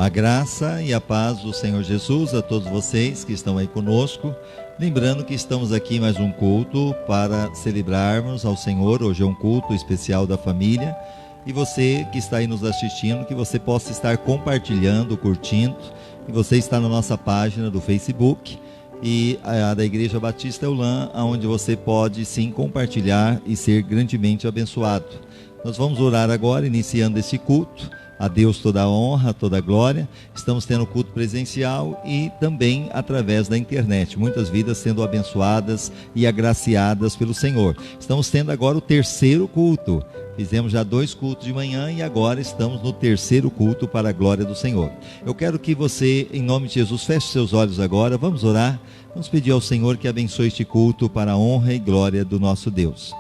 A graça e a paz do Senhor Jesus a todos vocês que estão aí conosco. Lembrando que estamos aqui em mais um culto para celebrarmos ao Senhor. Hoje é um culto especial da família. E você que está aí nos assistindo, que você possa estar compartilhando, curtindo. E você está na nossa página do Facebook e a da Igreja Batista Eulam, onde você pode sim compartilhar e ser grandemente abençoado. Nós vamos orar agora, iniciando esse culto. A Deus toda a honra, toda a glória. Estamos tendo culto presencial e também através da internet. Muitas vidas sendo abençoadas e agraciadas pelo Senhor. Estamos tendo agora o terceiro culto. Fizemos já 2 cultos de manhã e agora estamos no terceiro culto para a glória do Senhor. Eu quero que você, em nome de Jesus, feche seus olhos agora. Vamos orar. Vamos pedir ao Senhor que abençoe este culto para a honra e glória do nosso Deus.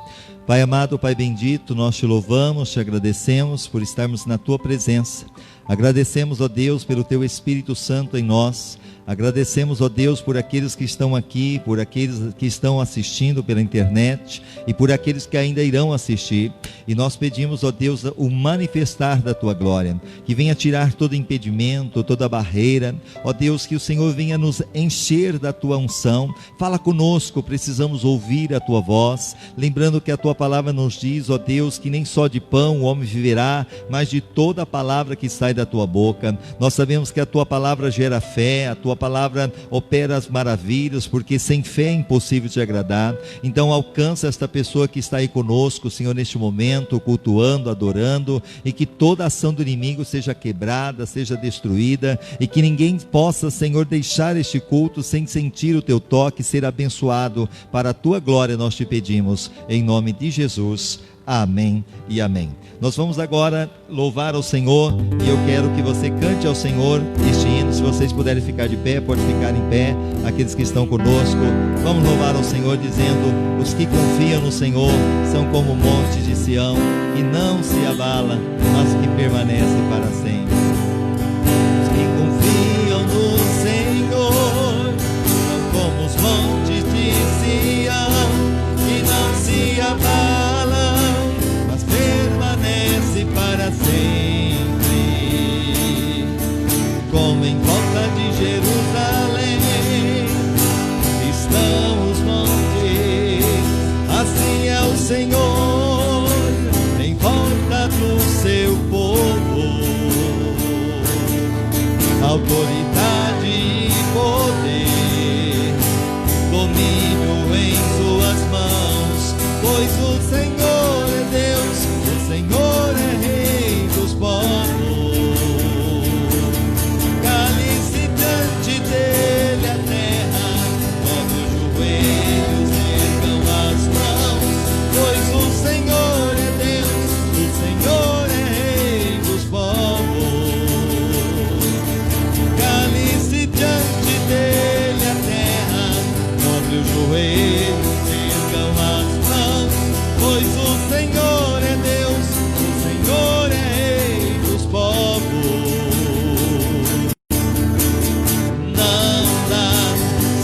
Pai amado, Pai bendito, nós te louvamos, te agradecemos por estarmos na tua presença. Agradecemos, ó Deus, pelo teu Espírito Santo em nós. Agradecemos, ó Deus, por aqueles que estão aqui, por aqueles que estão assistindo pela internet e por aqueles que ainda irão assistir. E nós pedimos, ó Deus, o manifestar da tua glória, que venha tirar todo impedimento, toda barreira. Ó Deus, que o Senhor venha nos encher da tua unção. Fala conosco, precisamos ouvir a tua voz. Lembrando que a tua palavra nos diz, ó Deus, que nem só de pão o homem viverá, mas de toda a palavra que sai da tua boca. Nós sabemos que a tua palavra gera fé, a tua palavra opera as maravilhas, porque sem fé é impossível te agradar. Então alcança esta pessoa que está aí conosco, Senhor, neste momento, cultuando, adorando, e que toda ação do inimigo seja quebrada, seja destruída, e que ninguém possa, Senhor, deixar este culto sem sentir o teu toque, ser abençoado. Para a tua glória nós te pedimos, em nome de Jesus. Amém e amém. Nós vamos agora louvar ao Senhor e eu quero que você cante ao Senhor este hino. Se vocês puderem ficar de pé, pode ficar em pé, aqueles que estão conosco. Vamos louvar ao Senhor dizendo: os que confiam no Senhor são como o monte de Sião, que não se abala, mas que permanece para sempre. Os que confiam no Senhor são como os montes de Sião, que não se abalam, para sempre. Como em volta de Jerusalém estão os montes, assim é o Senhor em volta do seu povo. Autoridade e poder, domínio em suas mãos, pois o Senhor é Deus, o Senhor é Rei dos povos. Cale-se diante dele a terra, dobre os joelhos, ergam as mãos, pois o Senhor é Deus, o Senhor é Rei dos povos. Cale-se diante dele a terra, dobre os joelhos, ergam as mãos, pois o Senhor é Deus, o Senhor é Rei dos povos. Não dá,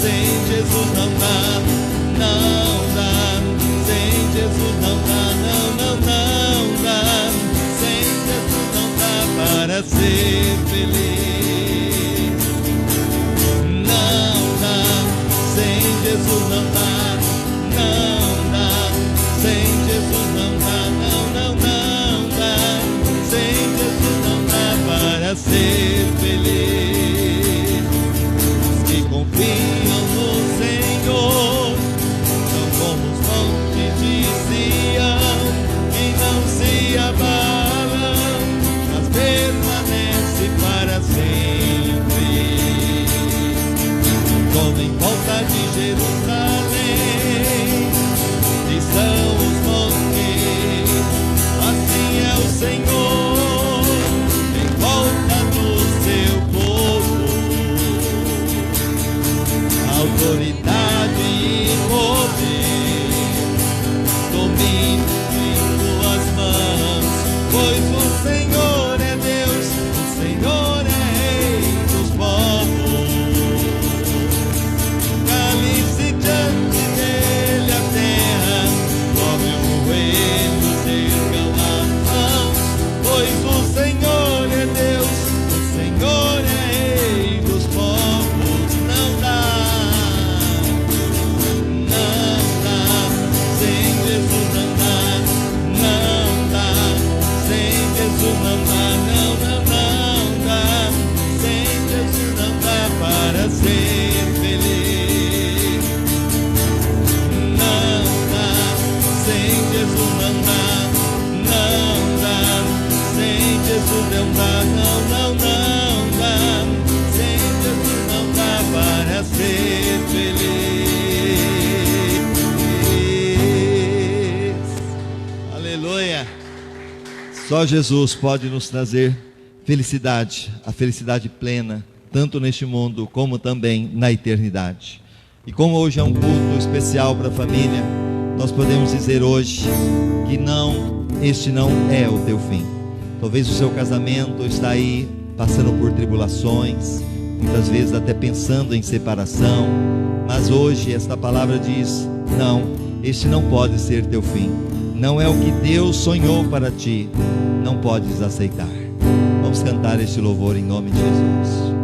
sem Jesus não dá, não dá, sem Jesus não dá, não dá, sem Jesus não dá para ser feliz. Não dá, sem Jesus não dá, não dá, sem Jesus não dá, sem Jesus não dá para ser feliz. Os que confiam no Senhor são como os montes de Sião, que não se abalam, mas permanece para sempre. Como em volta de Jerusalém estão os montes, assim é o Senhor em volta do seu povo. Autoridade e poder, domínio em suas mãos, pois o Senhor é Deus, o Senhor é Rei dos povos. Cale-se diante dele a terra, dobre os joelhos, ergam as mãos, não dá, não dá. Sem Jesus não dá para ser feliz. Aleluia. Só Jesus pode nos trazer felicidade, a felicidade plena, tanto neste mundo como também na eternidade. E como hoje é um culto especial para a família, nós podemos dizer hoje que este não é o teu fim. Talvez o seu casamento está aí passando por tribulações, muitas vezes até pensando em separação, mas hoje esta palavra diz: não, este não pode ser teu fim. Não é o que Deus sonhou para ti, não podes aceitar. Vamos cantar este louvor em nome de Jesus.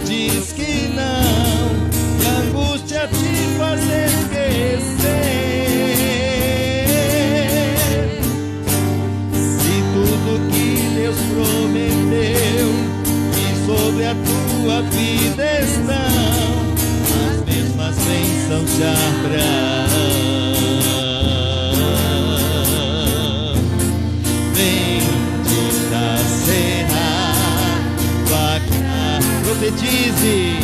Diz que não, e a angústia te faz esquecer. Se tudo que Deus prometeu e sobre a tua vida estão, as mesmas bênçãos de Abraão. Bendita será tua casa. Profetize.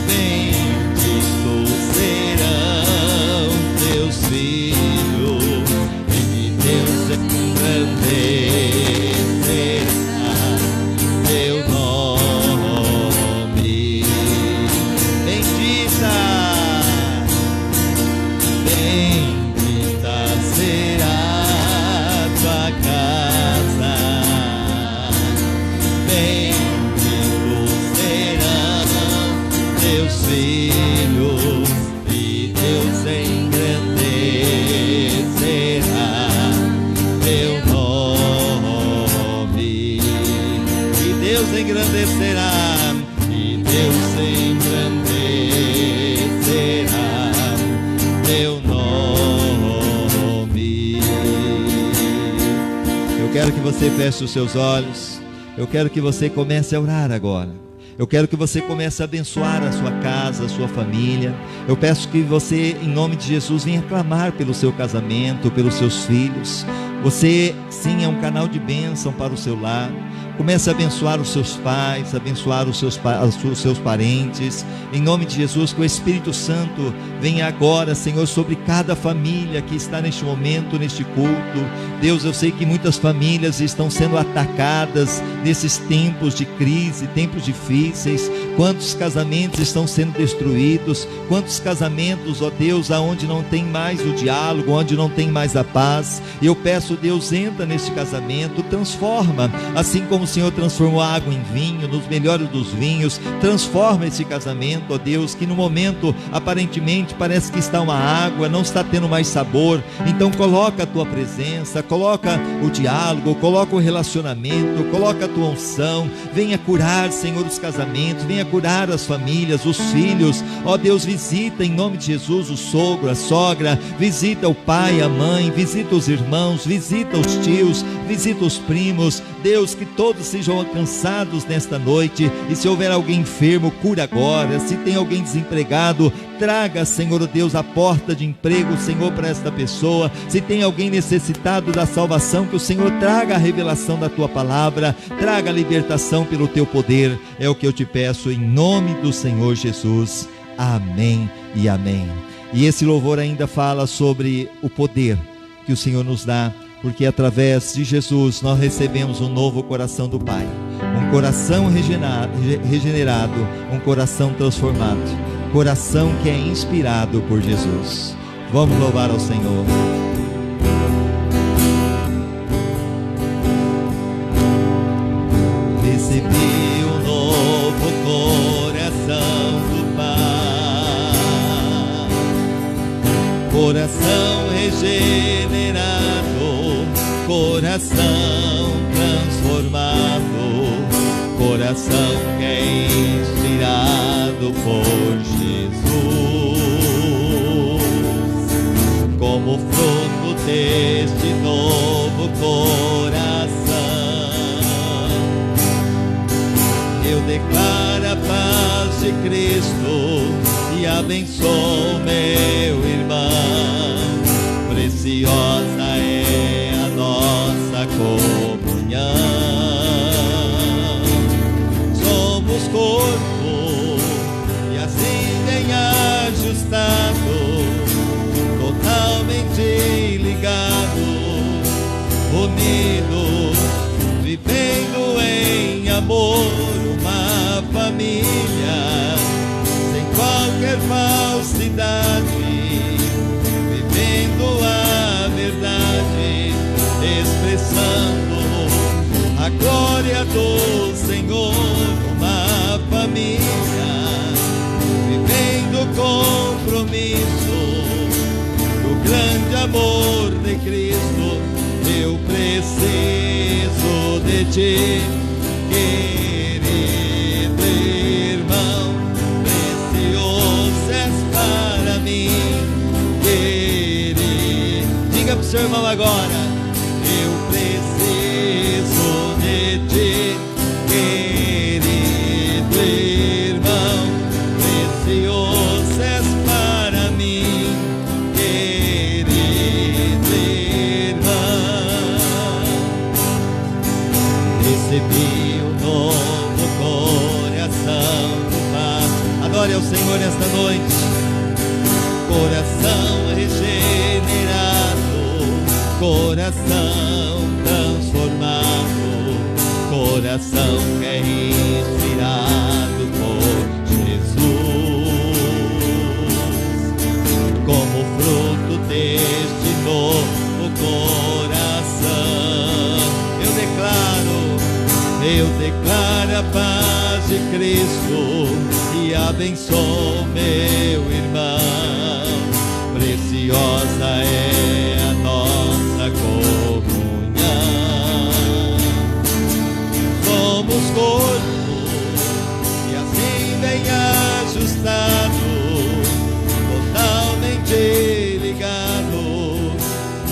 Benditos serão teus filhos, e Deus engrandecerá teu nome. Bendita será tua casa. Teus filhos, e Deus engrandecerá teu nome. E Deus engrandecerá, e Deus engrandecerá teu nome. Eu quero que você feche os seus olhos. Eu quero que você comece a orar agora. Eu quero que você comece a abençoar a sua casa, a sua família. Eu peço que você, em nome de Jesus, venha clamar pelo seu casamento, pelos seus filhos. Você, sim, é um canal de bênção para o seu lar. Comece a abençoar os seus pais, abençoar os seus parentes. Em nome de Jesus, que o Espírito Santo venha agora, Senhor, sobre cada família que está neste momento, neste culto. Deus, eu sei que muitas famílias estão sendo atacadas nesses tempos de crise, tempos difíceis. Quantos casamentos estão sendo destruídos? Quantos casamentos, ó Deus, aonde não tem mais o diálogo, onde não tem mais a paz? Eu peço, Deus, entra neste casamento, transforma, assim como o Senhor transformou a água em vinho, nos melhores dos vinhos. Transforma esse casamento, ó Deus, que no momento aparentemente parece que está uma água, não está tendo mais sabor. Então coloca a tua presença, coloca o diálogo, coloca o relacionamento, coloca a tua unção. Venha curar, Senhor, os casamentos, venha curar as famílias, os filhos. Ó Deus, visita em nome de Jesus o sogro, a sogra, visita o pai, a mãe, visita os irmãos, visita os tios, visita os primos. Deus, que todos sejam alcançados nesta noite. E se houver alguém enfermo, cura agora. Se tem alguém desempregado, traga, Senhor Deus, a porta de emprego, Senhor, para esta pessoa. Se tem alguém necessitado da salvação, que o Senhor traga a revelação da tua palavra, traga a libertação pelo teu poder. É o que eu te peço em nome do Senhor Jesus. Amém e amém. E esse louvor ainda fala sobre o poder que o Senhor nos dá, porque através de Jesus nós recebemos um novo coração do Pai, um coração regenerado, um coração transformado, coração que é inspirado por Jesus. Vamos louvar ao Senhor. Recebi um novo coração do Pai, coração regenerado, coração transformado, coração que é inspirado por Jesus. Como fruto deste novo coração, eu declaro a paz de Cristo e abençoo meu irmão. Preciosa é a nossa comunhão. Somos corpo e assim bem ajustado, totalmente ligado, unidos, vivendo em amor, uma família sem qualquer falsidade, vivendo a verdade, expressando a glória do Senhor, uma família vivendo compromisso do grande amor de Cristo. Eu preciso de ti, querido irmão, precioso és para mim, querido. Diga pro seu irmão agora: eu preciso de ti, querido irmão, precioso és para mim, querido irmão. Recebi um novo coração do Pai. Adore ao Senhor esta noite. Coração regenerado, coração transformado, coração que é inspirado por Jesus. Como fruto deste novo coração, eu declaro a paz de Cristo e abençoo meu irmão. Preciosa é a nossa comunhão. Somos corpo e assim bem ajustado, totalmente ligado,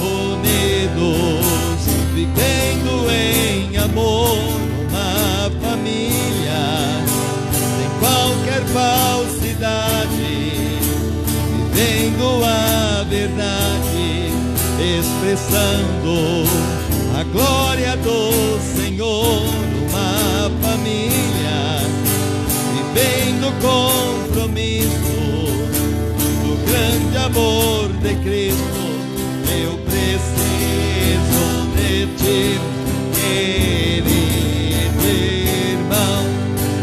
unidos, vivendo em amor, uma família sem qualquer falsidade, vivendo a verdade, expressando a glória do Senhor, uma família vivendo compromisso do grande amor de Cristo. Eu preciso de ti, querido irmão,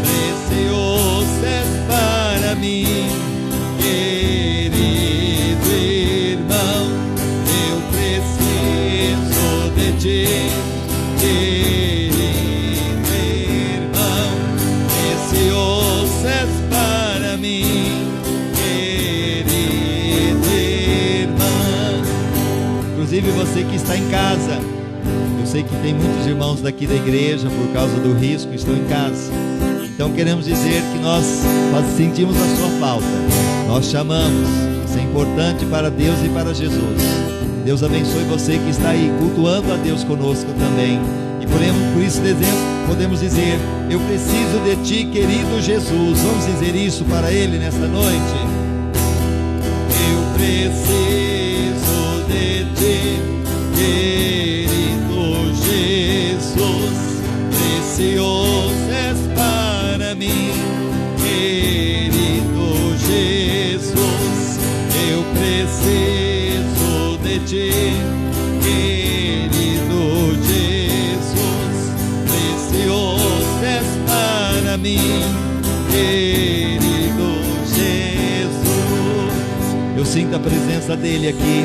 precioso és para mim, querido irmão, eu preciso de ti, querido irmão, precioso és para mim, querido irmão. Inclusive você que está em casa, eu sei que tem muitos irmãos daqui da igreja, por causa do risco, estão em casa. Então queremos dizer que nós sentimos a sua falta, nós chamamos, isso é importante para Deus e para Jesus. Deus abençoe você que está aí cultuando a Deus conosco também. E por isso podemos dizer: eu preciso de ti, querido Jesus. Vamos dizer isso para Ele nesta noite. Eu preciso de ti, querido Jesus, precioso és para mim, querido Jesus, eu preciso de ti, querido Jesus, precioso és querido Jesus. Eu sinto a presença dele aqui.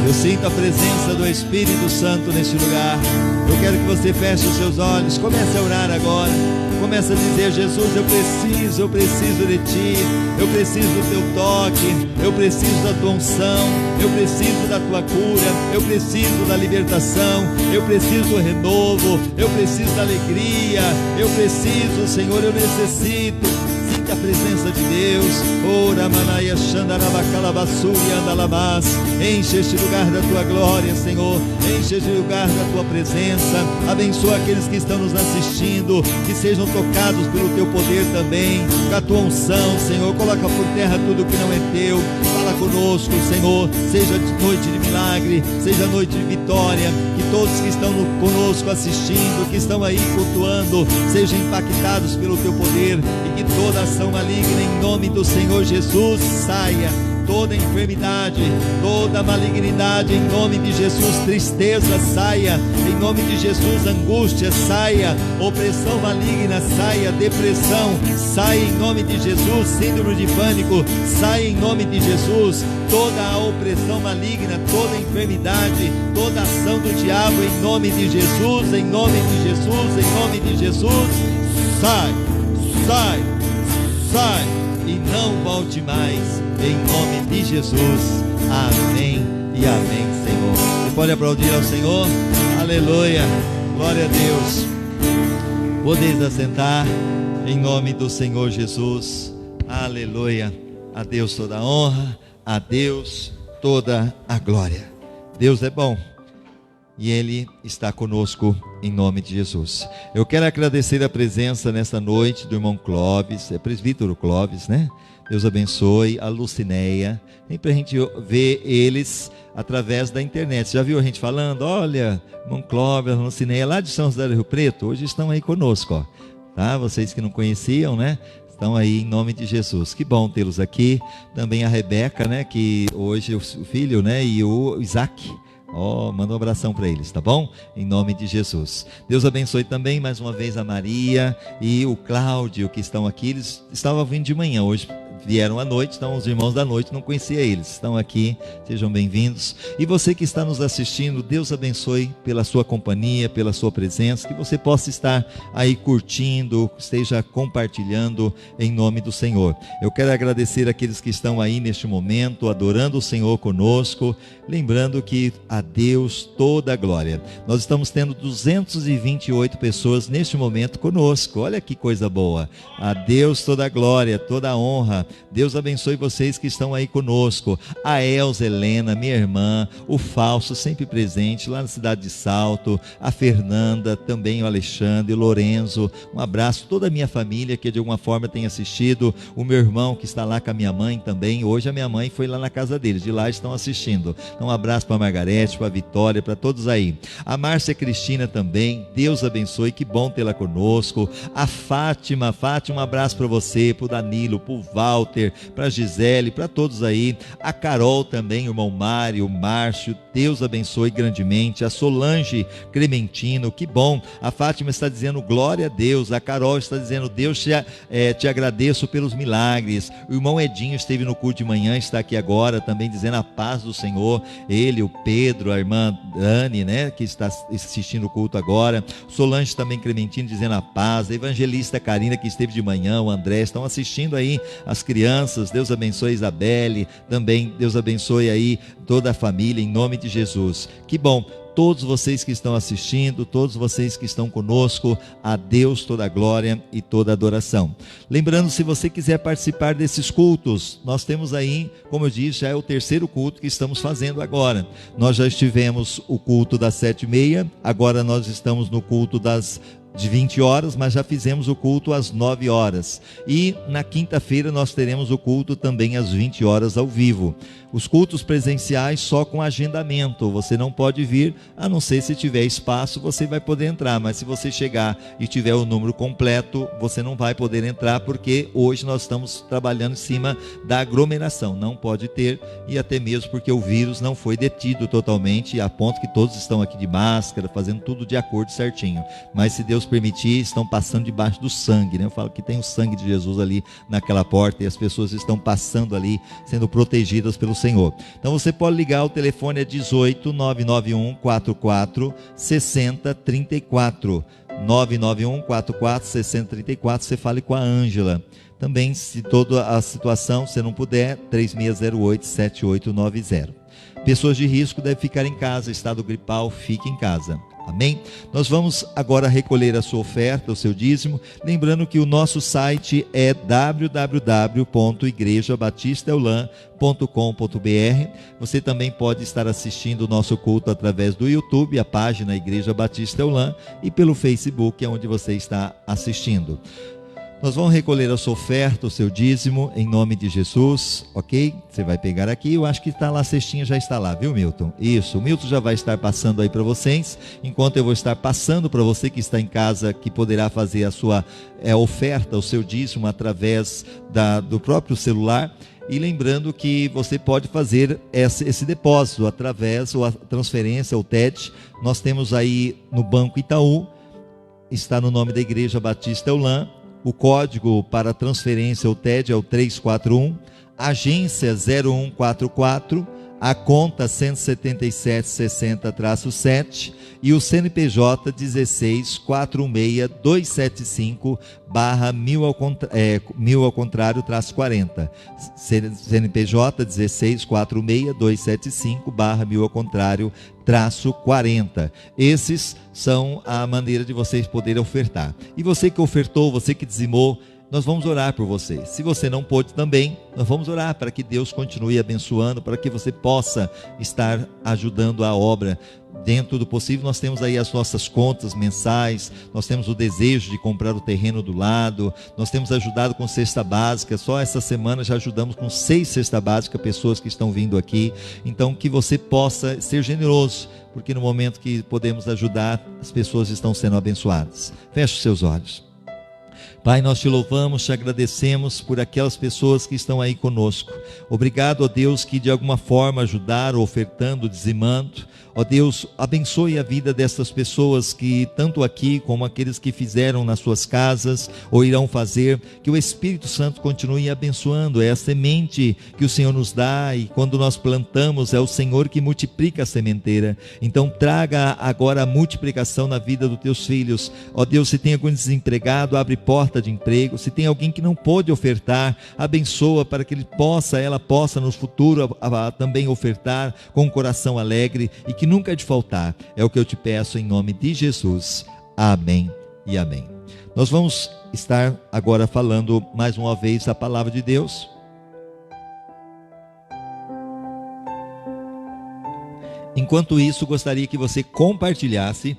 Eu sinto a presença do Espírito Santo neste lugar. Eu quero que você feche os seus olhos. Comece a orar agora. Comece a dizer: Jesus, eu preciso de Ti. Eu preciso do Teu toque. Eu preciso da Tua unção. Eu preciso da Tua cura. Eu preciso da libertação. Eu preciso do renovo. Eu preciso da alegria. Eu preciso, Senhor, eu necessito. Sinta a presença de Deus. Ora manaia xandarabacalabassuri andalabás. Enche este lugar da Tua glória, Senhor. Enche este lugar da Tua presença. Abençoa aqueles que estão nos assistindo, que sejam tocados pelo Teu poder também, com a Tua unção, Senhor. Coloca por terra tudo que não é Teu. Fala conosco, Senhor. Seja noite de milagre, seja noite de vitória. Que todos que estão conosco assistindo, que estão aí cultuando, sejam impactados pelo Teu poder, e que toda ação maligna em nome do Senhor Jesus saia. Toda enfermidade, toda malignidade, em nome de Jesus, tristeza saia, em nome de Jesus, angústia saia, opressão maligna saia, depressão saia, em nome de Jesus, síndrome de pânico saia, em nome de Jesus, toda a opressão maligna, toda enfermidade, toda ação do diabo, em nome de Jesus, em nome de Jesus, em nome de Jesus, sai, sai, sai, e não volte mais, em nome de Jesus. Amém e amém, Senhor. Você pode aplaudir ao Senhor? Aleluia, glória a Deus. Podeis assentar, em nome do Senhor Jesus. Aleluia. A Deus toda a honra, a Deus toda a glória. Deus é bom e Ele está conosco, em nome de Jesus. Eu quero agradecer a presença nesta noite do irmão Clóvis, é presbítero Clóvis, né? Deus abençoe. A Lucinéia. Sempre a gente vê eles através da internet. Você já viu a gente falando? Olha, irmão Clóvis, a Lucinéia, lá de São José do Rio Preto, hoje estão aí conosco, ó. Tá? Vocês que não conheciam, né? Estão aí em nome de Jesus. Que bom tê-los aqui. Também a Rebeca, né? Que hoje o filho, né? E o Isaac. Manda um abração para eles, tá bom? Em nome de Jesus. Deus abençoe também mais uma vez a Maria e o Cláudio, que estão aqui. Eles estavam vindo de manhã, hoje vieram à noite, então os irmãos da noite, não conhecia eles, estão aqui, sejam bem-vindos. E você que está nos assistindo, Deus abençoe pela sua companhia, pela sua presença, que você possa estar aí curtindo, esteja compartilhando em nome do Senhor. Eu quero agradecer aqueles que estão aí neste momento, adorando o Senhor conosco, lembrando que a Deus toda a glória. Nós estamos tendo 228 pessoas neste momento conosco, olha que coisa boa. A Deus toda a glória, toda a honra. Deus abençoe vocês que estão aí conosco. A Elza Helena, minha irmã, o Falso, sempre presente lá na cidade de Salto, a Fernanda, também o Alexandre, o Lorenzo, um abraço, toda a minha família que de alguma forma tem assistido, o meu irmão que está lá com a minha mãe também, hoje a minha mãe foi lá na casa deles, de lá estão assistindo. Então um abraço para a Margarete, para a Vitória, para todos aí. A Márcia Cristina também, Deus abençoe, que bom tê-la conosco. A Fátima, um abraço para você, para o Danilo, para o Walter, para a Gisele, para todos aí. A Carol também, o irmão Mário, o Márcio, Deus abençoe grandemente. A Solange Clementino, que bom. A Fátima está dizendo glória a Deus. A Carol está dizendo Deus te agradeço pelos milagres. O irmão Edinho esteve no culto de manhã, está aqui agora também dizendo a paz do Senhor. Ele, o Pedro, a irmã Dani, né, que está assistindo o culto agora. Solange também Clementino dizendo a paz. A evangelista Karina, que esteve de manhã, o André, estão assistindo aí as crianças. Deus abençoe a Isabelle, também Deus abençoe aí toda a família, em nome de Jesus. Que bom, todos vocês que estão assistindo, todos vocês que estão conosco, a Deus toda a glória e toda a adoração. Lembrando, se você quiser participar desses cultos, nós temos aí, como eu disse, já é o terceiro culto que estamos fazendo agora. Nós já tivemos o culto das 7h30, agora nós estamos no culto de 20 horas, mas já fizemos o culto às 9 horas. E na quinta-feira nós teremos o culto também às 20 horas ao vivo. Os cultos presenciais só com agendamento, você não pode vir, a não ser se tiver espaço, você vai poder entrar, mas se você chegar e tiver o número completo, você não vai poder entrar, porque hoje nós estamos trabalhando em cima da aglomeração, não pode ter, e até mesmo porque o vírus não foi detido totalmente, a ponto que todos estão aqui de máscara, fazendo tudo de acordo certinho. Mas se Deus Deus permitir, estão passando debaixo do sangue, né? Eu falo que tem o sangue de Jesus ali naquela porta e as pessoas estão passando ali, sendo protegidas pelo Senhor. Então você pode ligar, o telefone é 18 991 44 60 34. 991 44 60 34. Você fale com a Ângela. Também, se toda a situação você não puder, 3608 7890. Pessoas de risco devem ficar em casa, estado gripal, fique em casa. Amém? Nós vamos agora recolher a sua oferta, o seu dízimo, lembrando que o nosso site é www.igrejabatistaeulan.com.br. Você também pode estar assistindo o nosso culto através do YouTube, a página Igreja Batista Eulan, e pelo Facebook, onde você está assistindo. Nós vamos recolher a sua oferta, o seu dízimo, em nome de Jesus, ok? Você vai pegar aqui, eu acho que está lá, a cestinha já está lá, viu, Milton? Isso, o Milton já vai estar passando aí para vocês, enquanto eu vou estar passando para você que está em casa, que poderá fazer a sua oferta, o seu dízimo, através do próprio celular. E lembrando que você pode fazer esse depósito através, ou a transferência, o TED. Nós temos aí no Banco Itaú, está no nome da Igreja Batista Eulan. O código para transferência, o TED, é o 341, agência 0144, a conta 17760-7 e o CNPJ 16462750/1000 ao contrário, -40. CNPJ 16462750/1000 ao contrário, -40. Esses são a maneira de vocês poderem ofertar. E você que ofertou, você que dizimou, nós vamos orar por você. Se você não pôde também, nós vamos orar para que Deus continue abençoando, para que você possa estar ajudando a obra. Dentro do possível, nós temos aí as nossas contas mensais, nós temos o desejo de comprar o terreno do lado, nós temos ajudado com cesta básica. Só essa semana já ajudamos com 6 cestas básicas, pessoas que estão vindo aqui. Então, que você possa ser generoso, porque no momento que podemos ajudar, as pessoas estão sendo abençoadas. Feche os seus olhos. Pai, nós te louvamos, te agradecemos por aquelas pessoas que estão aí conosco. Obrigado, ó Deus, que de alguma forma ajudaram, ofertando, dizimando. Ó Deus, abençoe a vida dessas pessoas que, tanto aqui como aqueles que fizeram nas suas casas ou irão fazer, que o Espírito Santo continue abençoando. É a semente que o Senhor nos dá, e quando nós plantamos, é o Senhor que multiplica a sementeira. Então traga agora a multiplicação na vida dos teus filhos. Ó Deus, se tem algum desempregado, abre porta de emprego. Se tem alguém que não pôde ofertar, abençoa para que ela possa no futuro também ofertar com um coração alegre, e que nunca de faltar. É o que eu te peço em nome de Jesus. Amém e amém. Nós vamos estar agora falando mais uma vez a palavra de Deus. Enquanto isso, gostaria que você compartilhasse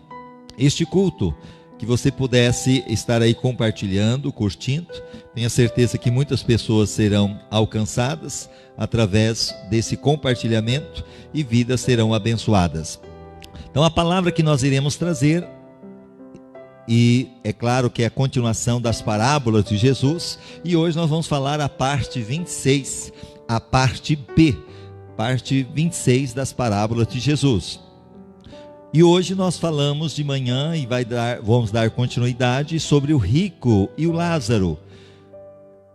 este culto, que você pudesse estar aí compartilhando, curtindo. Tenha certeza que muitas pessoas serão alcançadas através desse compartilhamento e vidas serão abençoadas. Então, a palavra que nós iremos trazer, e é claro que é a continuação das parábolas de Jesus, e hoje nós vamos falar a parte 26, a parte B, parte 26 das parábolas de Jesus. E hoje nós falamos de manhã e vamos dar continuidade sobre o rico e o Lázaro.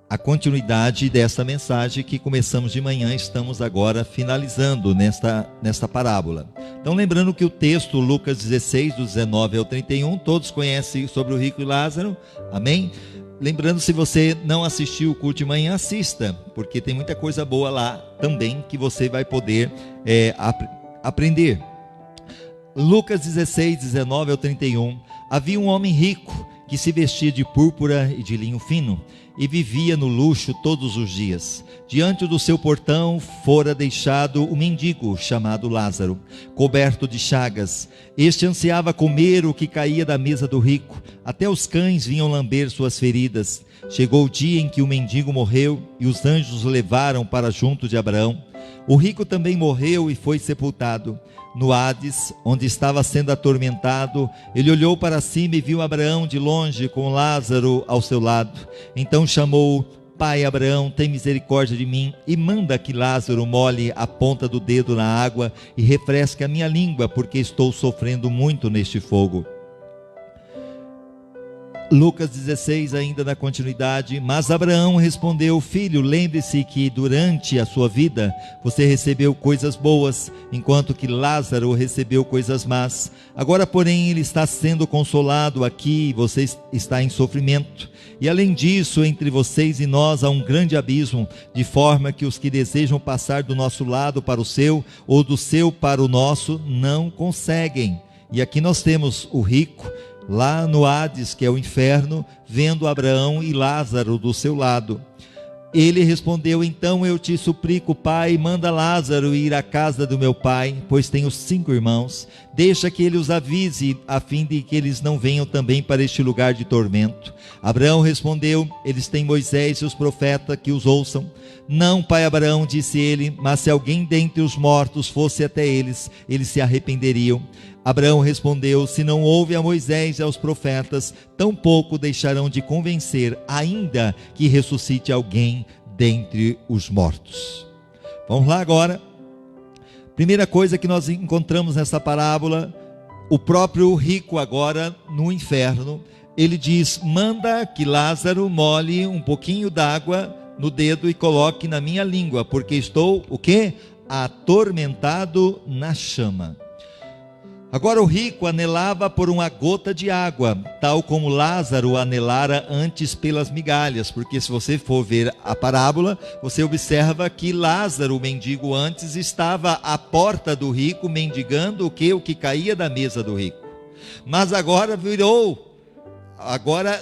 A continuidade dessa mensagem que começamos de manhã, estamos agora finalizando nesta parábola. Então, lembrando que o texto, Lucas 16, do 19 ao 31, todos conhecem sobre o rico e Lázaro, amém? Lembrando, se você não assistiu o culto de manhã, assista, porque tem muita coisa boa lá também que você vai poder aprender. Lucas 16, 19 ao 31, havia um homem rico que se vestia de púrpura e de linho fino e vivia no luxo todos os dias. Diante do seu portão fora deixado um mendigo chamado Lázaro, coberto de chagas. Este ansiava comer o que caía da mesa do rico, até os cães vinham lamber suas feridas. Chegou o dia em que o mendigo morreu e os anjos o levaram para junto de Abraão. O rico também morreu e foi sepultado. No Hades, onde estava sendo atormentado, ele olhou para cima e viu Abraão de longe com Lázaro ao seu lado. Então chamou: Pai Abraão, tem misericórdia de mim e manda que Lázaro molhe a ponta do dedo na água e refresque a minha língua, porque estou sofrendo muito neste fogo. Lucas 16, ainda na continuidade. Mas Abraão respondeu: filho, lembre-se que durante a sua vida você recebeu coisas boas, enquanto que Lázaro recebeu coisas más. Agora, porém, ele está sendo consolado aqui e você está em sofrimento. E além disso, entre vocês e nós há um grande abismo, de forma que os que desejam passar do nosso lado para o seu, ou do seu para o nosso, não conseguem. E aqui nós temos o rico lá no Hades, que é o inferno, vendo Abraão e Lázaro do seu lado. Ele respondeu: então eu te suplico, pai, manda Lázaro ir à casa do meu pai, pois tenho 5 irmãos. Deixa que ele os avise, a fim de que eles não venham também para este lugar de tormento. Abraão respondeu: eles têm Moisés e os profetas, que os ouçam. Não, pai Abraão, disse ele, mas se alguém dentre os mortos fosse até eles, eles se arrependeriam. Abraão respondeu: se não ouve a Moisés e aos profetas, tampouco deixarão de convencer, ainda que ressuscite alguém dentre os mortos. Vamos lá agora. Primeira coisa que nós encontramos nessa parábola, o próprio rico agora no inferno, ele diz: manda que Lázaro molhe um pouquinho d'água no dedo e coloque na minha língua, porque estou, o quê? Atormentado na chama. Agora o rico anelava por uma gota de água, tal como Lázaro anelara antes pelas migalhas, porque se você for ver a parábola, você observa que Lázaro, o mendigo, antes estava à porta do rico mendigando o que caía da mesa do rico. Mas agora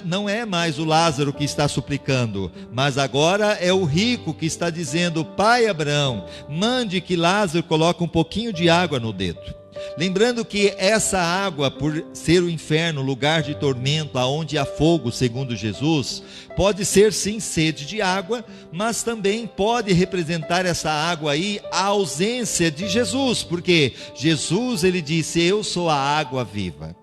não é mais o Lázaro que está suplicando, mas agora é o rico que está dizendo: pai Abraão, mande que Lázaro coloque um pouquinho de água no dedo. Lembrando que essa água, por ser o inferno, lugar de tormento, aonde há fogo, segundo Jesus, pode ser sim sede de água, mas também pode representar essa água aí a ausência de Jesus, porque Jesus, ele disse: eu sou a água viva.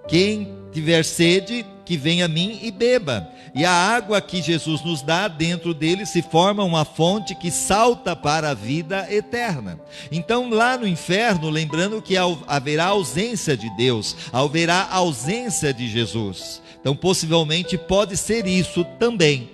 Quem tiver sede, que venha a mim e beba. E a água que Jesus nos dá, dentro dele se forma uma fonte que salta para a vida eterna. Então lá no inferno, lembrando que haverá ausência de Deus, haverá ausência de Jesus. Então possivelmente pode ser isso também.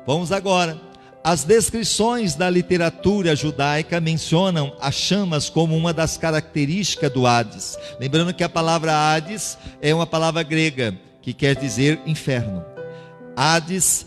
Vamos agora. As descrições da literatura judaica mencionam as chamas como uma das características do Hades. Lembrando que a palavra Hades é uma palavra grega, que quer dizer inferno. Hades,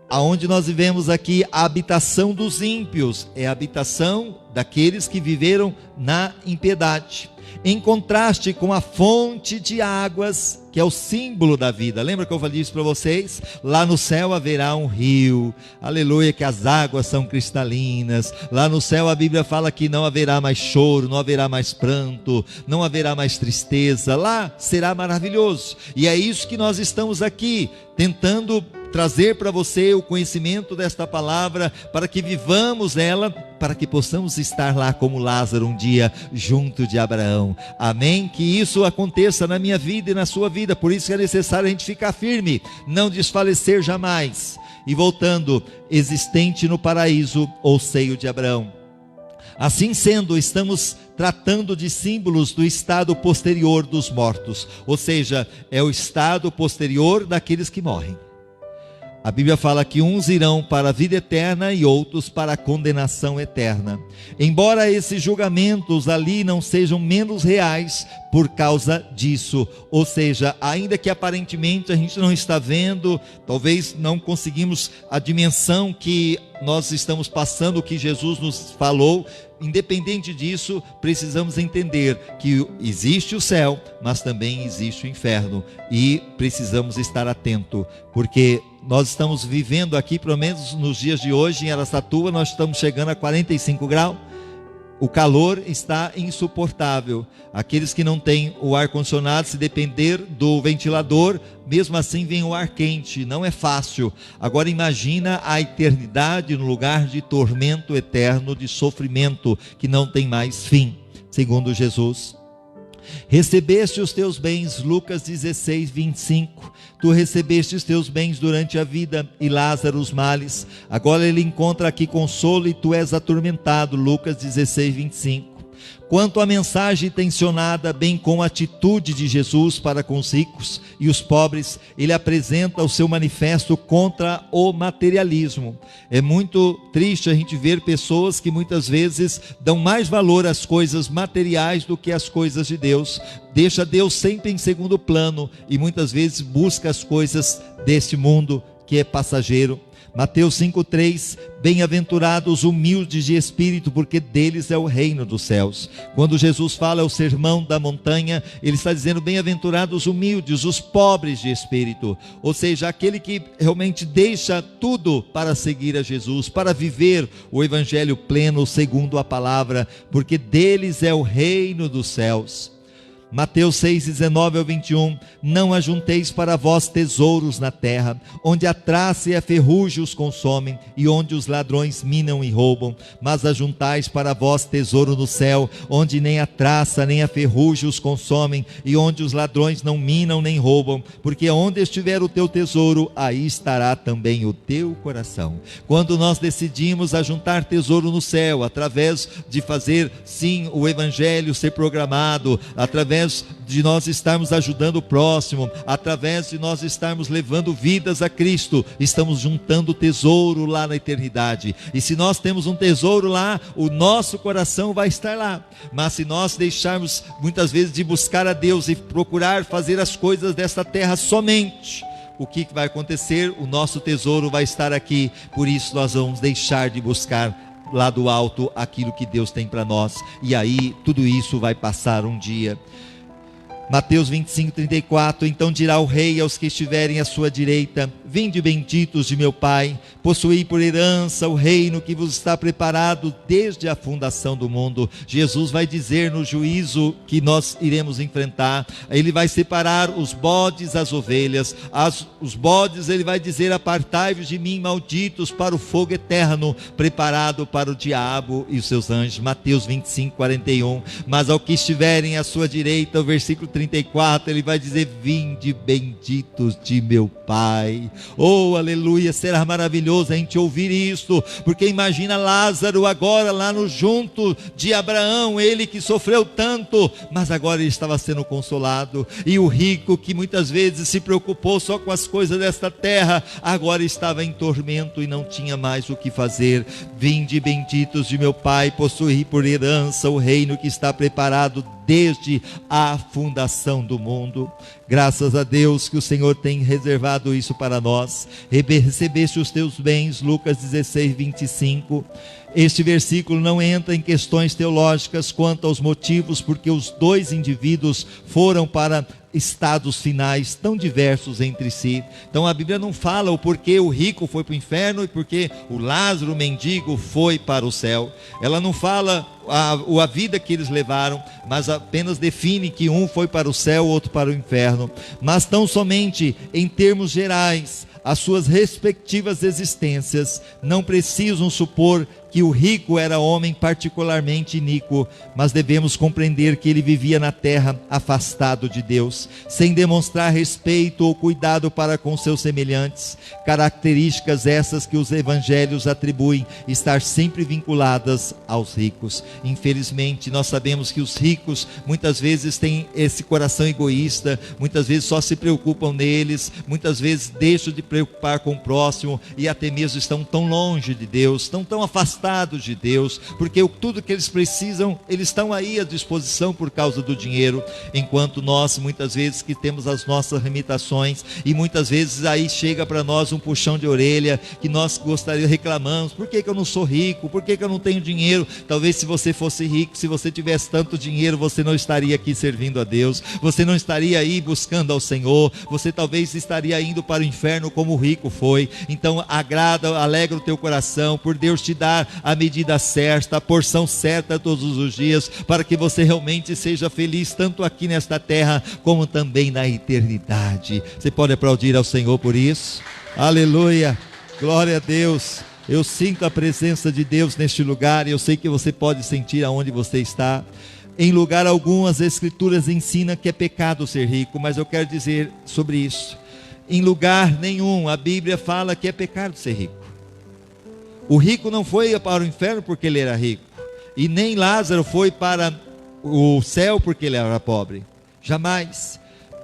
aonde nós vivemos aqui, a habitação dos ímpios, é a habitação daqueles que viveram na impiedade. Em contraste com a fonte de águas, que é o símbolo da vida. Lembra que eu falei isso para vocês? Lá no céu haverá um rio, aleluia, que as águas são cristalinas. Lá no céu a Bíblia fala que não haverá mais choro, não haverá mais pranto, não haverá mais tristeza. Lá será maravilhoso. E é isso que nós estamos aqui, tentando trazer para você o conhecimento desta palavra, para que vivamos ela, para que possamos estar lá como Lázaro um dia, junto de Abraão. Amém? Que isso aconteça na minha vida e na sua vida. Por isso que é necessário a gente ficar firme, não desfalecer jamais. E voltando, existente no paraíso ou seio de Abraão. Assim sendo, estamos tratando de símbolos do estado posterior dos mortos, ou seja, é o estado posterior daqueles que morrem. A Bíblia fala que uns irão para a vida eterna e outros para a condenação eterna. Embora esses julgamentos ali não sejam menos reais por causa disso. Ou seja, ainda que aparentemente a gente não está vendo, talvez não conseguimos a dimensão que nós estamos passando, o que Jesus nos falou. Independente disso, precisamos entender que existe o céu, mas também existe o inferno. E precisamos estar atento, porque nós estamos vivendo aqui, pelo menos nos dias de hoje, em Araçatuba, nós estamos chegando a 45 graus. O calor está insuportável. Aqueles que não têm o ar-condicionado, se depender do ventilador, mesmo assim vem o ar quente, não é fácil. Agora imagina a eternidade no lugar de tormento eterno, de sofrimento que não tem mais fim, segundo Jesus. Recebeste os teus bens, Lucas 16, 25. Tu recebeste os teus bens durante a vida, e Lázaro os males. Agora ele encontra aqui consolo, e tu és atormentado, Lucas 16, 25. Quanto à mensagem tensionada, bem como a atitude de Jesus para com os ricos e os pobres, ele apresenta o seu manifesto contra o materialismo. É muito triste a gente ver pessoas que muitas vezes dão mais valor às coisas materiais do que às coisas de Deus. Deixa Deus sempre em segundo plano e muitas vezes busca as coisas deste mundo que é passageiro. Mateus 5,3: bem-aventurados os humildes de espírito, porque deles é o reino dos céus. Quando Jesus fala o sermão da montanha, ele está dizendo bem-aventurados os humildes, os pobres de espírito, ou seja, aquele que realmente deixa tudo para seguir a Jesus, para viver o evangelho pleno segundo a palavra, porque deles é o reino dos céus. Mateus 6:19-21: não ajunteis para vós tesouros na terra, onde a traça e a ferrugem os consomem, e onde os ladrões minam e roubam, mas ajuntais para vós tesouro no céu, onde nem a traça nem a ferrugem os consomem, e onde os ladrões não minam nem roubam, porque onde estiver o teu tesouro, aí estará também o teu coração. Quando nós decidimos ajuntar tesouro no céu, através de fazer sim o evangelho ser programado, através de nós estarmos ajudando o próximo, através de nós estarmos levando vidas a Cristo, estamos juntando tesouro lá na eternidade. E se nós temos um tesouro lá, o nosso coração vai estar lá. Mas se nós deixarmos muitas vezes de buscar a Deus e procurar fazer as coisas desta terra somente, o que vai acontecer? O nosso tesouro vai estar aqui. Por isso nós vamos deixar de buscar lá do alto aquilo que Deus tem para nós, e aí tudo isso vai passar um dia. Mateus 25:34: então dirá o rei aos que estiverem à sua direita: vinde benditos de meu Pai, possuí por herança o reino que vos está preparado desde a fundação do mundo. Jesus vai dizer no juízo que nós iremos enfrentar, ele vai separar os bodes das ovelhas. Os bodes ele vai dizer: apartai-vos de mim, malditos, para o fogo eterno, preparado para o diabo e os seus anjos. Mateus 25:41. Mas ao que estiverem à sua direita, o versículo 34, ele vai dizer: vinde benditos de meu Pai. Oh, aleluia! Será maravilhoso a gente ouvir isso, porque imagina Lázaro agora lá no junto de Abraão, ele que sofreu tanto, mas agora ele estava sendo consolado. E o rico que muitas vezes se preocupou só com as coisas desta terra, agora estava em tormento e não tinha mais o que fazer. Vinde benditos de meu Pai, possuí por herança o reino que está preparado desde a fundação do mundo. Graças a Deus que o Senhor tem reservado isso para nós. Recebeste os teus bens, Lucas 16:25. Este versículo não entra em questões teológicas quanto aos motivos porque os dois indivíduos foram para estados finais tão diversos entre si. Então a Bíblia não fala o porquê o rico foi para o inferno e porquê o Lázaro, o mendigo, foi para o céu. Ela não fala a vida que eles levaram, mas apenas define que um foi para o céu, outro para o inferno. Mas tão somente em termos gerais, as suas respectivas existências não precisam supor que o rico era homem particularmente iníquo, mas devemos compreender que ele vivia na terra afastado de Deus, sem demonstrar respeito ou cuidado para com seus semelhantes, características essas que os evangelhos atribuem estar sempre vinculadas aos ricos. Infelizmente nós sabemos que os ricos muitas vezes têm esse coração egoísta, muitas vezes só se preocupam neles, muitas vezes deixam de preocupar com o próximo e até mesmo estão tão longe de Deus, estão tão afastados de Deus, porque tudo que eles precisam, eles estão aí à disposição por causa do dinheiro, enquanto nós muitas vezes que temos as nossas limitações, e muitas vezes aí chega para nós um puxão de orelha, que nós gostaríamos, reclamamos: por que eu não sou rico, por que eu não tenho dinheiro? Talvez se você fosse rico, se você tivesse tanto dinheiro, você não estaria aqui servindo a Deus, você não estaria aí buscando ao Senhor, você talvez estaria indo para o inferno como o rico foi. Então alegra o teu coração por Deus te dar a medida certa, a porção certa todos os dias, para que você realmente seja feliz tanto aqui nesta terra como também na eternidade. Você pode aplaudir ao Senhor por isso? Aleluia, glória a Deus. Eu sinto a presença de Deus neste lugar, e eu sei que você pode sentir aonde você está. Em lugar algum as Escrituras ensinam que é pecado ser rico, mas eu quero dizer sobre isso: em lugar nenhum a Bíblia fala que é pecado ser rico. O rico não foi para o inferno porque ele era rico, e nem Lázaro foi para o céu porque ele era pobre, jamais,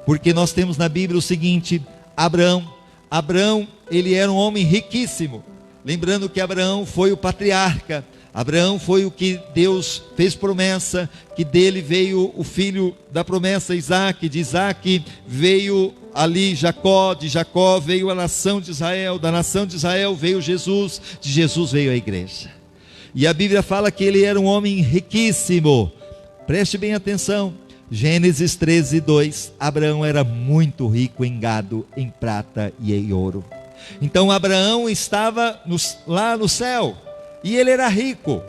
porque nós temos na Bíblia o seguinte: Abraão, ele era um homem riquíssimo, lembrando que Abraão foi o patriarca, Abraão foi o que Deus fez promessa, que dele veio o filho da promessa, Isaque, de Isaque veio ali Jacó, de Jacó veio a nação de Israel, da nação de Israel veio Jesus, de Jesus veio a igreja. E a Bíblia fala que ele era um homem riquíssimo. Preste bem atenção, Gênesis 13:2, Abraão era muito rico em gado, em prata e em ouro. Então Abraão estava lá no céu, e ele era rico.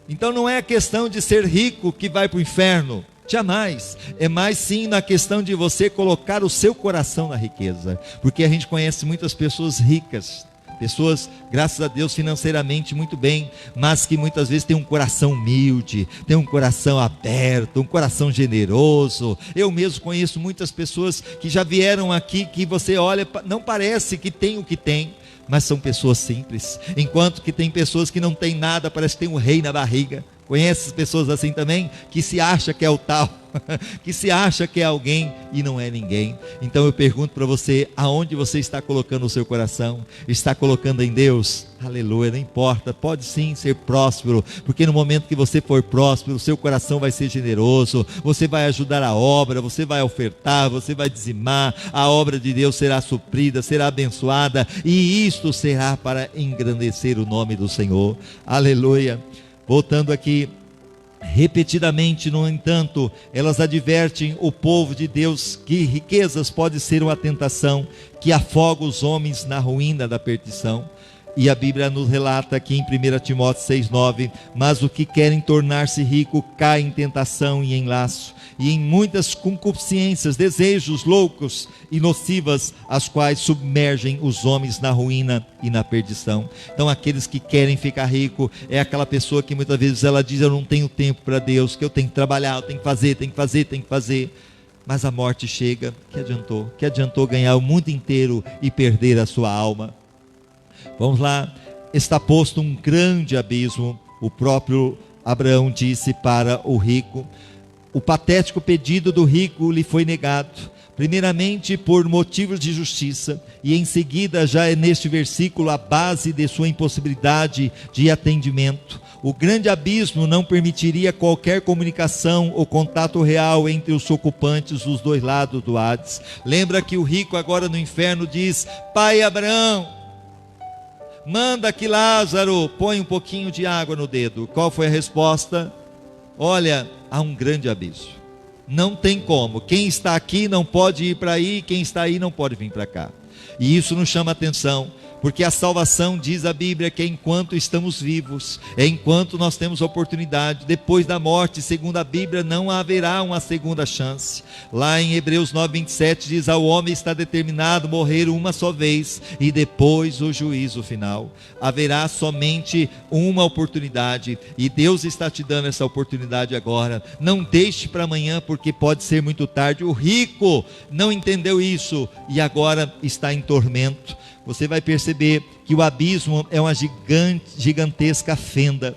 Então não é a questão de ser rico que vai para o inferno, jamais, é mais sim na questão de você colocar o seu coração na riqueza, porque a gente conhece muitas pessoas ricas, pessoas, graças a Deus, financeiramente muito bem, mas que muitas vezes tem um coração humilde, tem um coração aberto, um coração generoso. Eu mesmo conheço muitas pessoas que já vieram aqui, que você olha, não parece que tem o que tem, mas são pessoas simples, enquanto que tem pessoas que não tem nada, parece que tem um rei na barriga. Conhece pessoas assim também, que se acha que é o tal, que se acha que é alguém e não é ninguém. Então eu pergunto para você, aonde você está colocando o seu coração? Está colocando em Deus? Aleluia, não importa, pode sim ser próspero, porque no momento que você for próspero, o seu coração vai ser generoso, você vai ajudar a obra, você vai ofertar, você vai dizimar, a obra de Deus será suprida, será abençoada, e isto será para engrandecer o nome do Senhor. Aleluia. Voltando aqui, repetidamente, no entanto, elas advertem o povo de Deus que riquezas pode ser uma tentação que afoga os homens na ruína da perdição. E a Bíblia nos relata aqui em 1 Timóteo 6,9: mas o que querem tornar-se rico cai em tentação e em laço, e em muitas concupiscências, desejos loucos e nocivas, as quais submergem os homens na ruína e na perdição. Então aqueles que querem ficar rico, é aquela pessoa que muitas vezes ela diz: eu não tenho tempo para Deus, que eu tenho que trabalhar, eu tenho que fazer. Mas a morte chega, que adiantou ganhar o mundo inteiro e perder a sua alma? Vamos lá, está posto um grande abismo, o próprio Abraão disse para o rico. O patético pedido do rico lhe foi negado, primeiramente por motivos de justiça, e em seguida, já é neste versículo, a base de sua impossibilidade de atendimento. O grande abismo não permitiria qualquer comunicação ou contato real entre os ocupantes dos dois lados do Hades. Lembra que o rico agora no inferno diz: pai Abraão, manda que Lázaro põe um pouquinho de água no dedo. Qual foi a resposta? Olha, há um grande abismo, não tem como, quem está aqui não pode ir para aí, quem está aí não pode vir para cá. E isso nos chama a atenção, porque a salvação, diz a Bíblia, que é enquanto estamos vivos, é enquanto nós temos oportunidade. Depois da morte, segundo a Bíblia, não haverá uma segunda chance. Lá em Hebreus 9:27 diz: ao homem está determinado morrer uma só vez, e depois o juízo final. Haverá somente uma oportunidade, e Deus está te dando essa oportunidade agora. Não deixe para amanhã, porque pode ser muito tarde. O rico não entendeu isso, e agora está em tormento. Você vai perceber que o abismo é uma gigantesca fenda.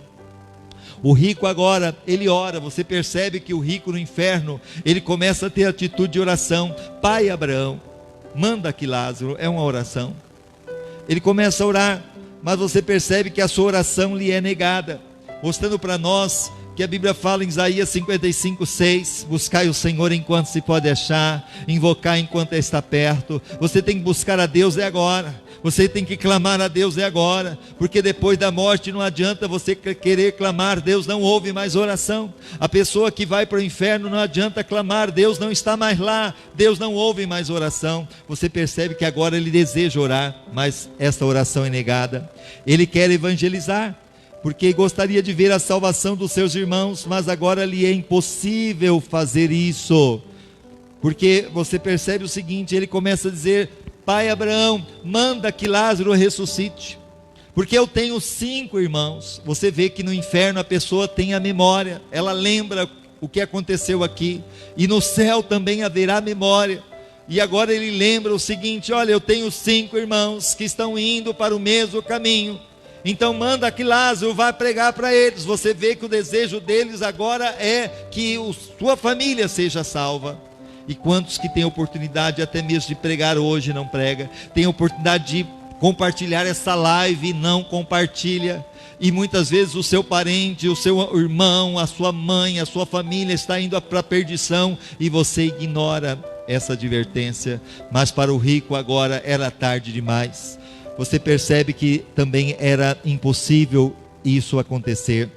O rico agora, ele ora. Você percebe que o rico no inferno, ele começa a ter atitude de oração. Pai Abraão, manda que Lázaro, é uma oração. Ele começa a orar, mas você percebe que a sua oração lhe é negada, mostrando para nós que a Bíblia fala em Isaías 55:6, buscai o Senhor enquanto se pode achar, invocar enquanto está perto. Você tem que buscar a Deus agora, você tem que clamar a Deus agora, porque depois da morte não adianta você querer clamar, Deus não ouve mais oração. A pessoa que vai para o inferno não adianta clamar, Deus não está mais lá, Deus não ouve mais oração. Você percebe que agora ele deseja orar, mas essa oração é negada. Ele quer evangelizar, porque gostaria de ver a salvação dos seus irmãos, mas agora lhe é impossível fazer isso, porque você percebe o seguinte, ele começa a dizer: pai Abraão, manda que Lázaro ressuscite, porque eu tenho 5 irmãos. Você vê que no inferno a pessoa tem a memória, ela lembra o que aconteceu aqui, e no céu também haverá memória. E agora ele lembra o seguinte: olha, eu tenho 5 irmãos que estão indo para o mesmo caminho, Então manda que Lázaro vá pregar para eles. Você vê que o desejo deles agora é que sua família seja salva. E quantos que têm oportunidade até mesmo de pregar hoje não prega, tem oportunidade de compartilhar essa live e não compartilha, e muitas vezes o seu parente, o seu irmão, a sua mãe, a sua família está indo para a perdição, e você ignora essa advertência. Mas para o rico agora era tarde demais. Você percebe que também era impossível isso acontecer.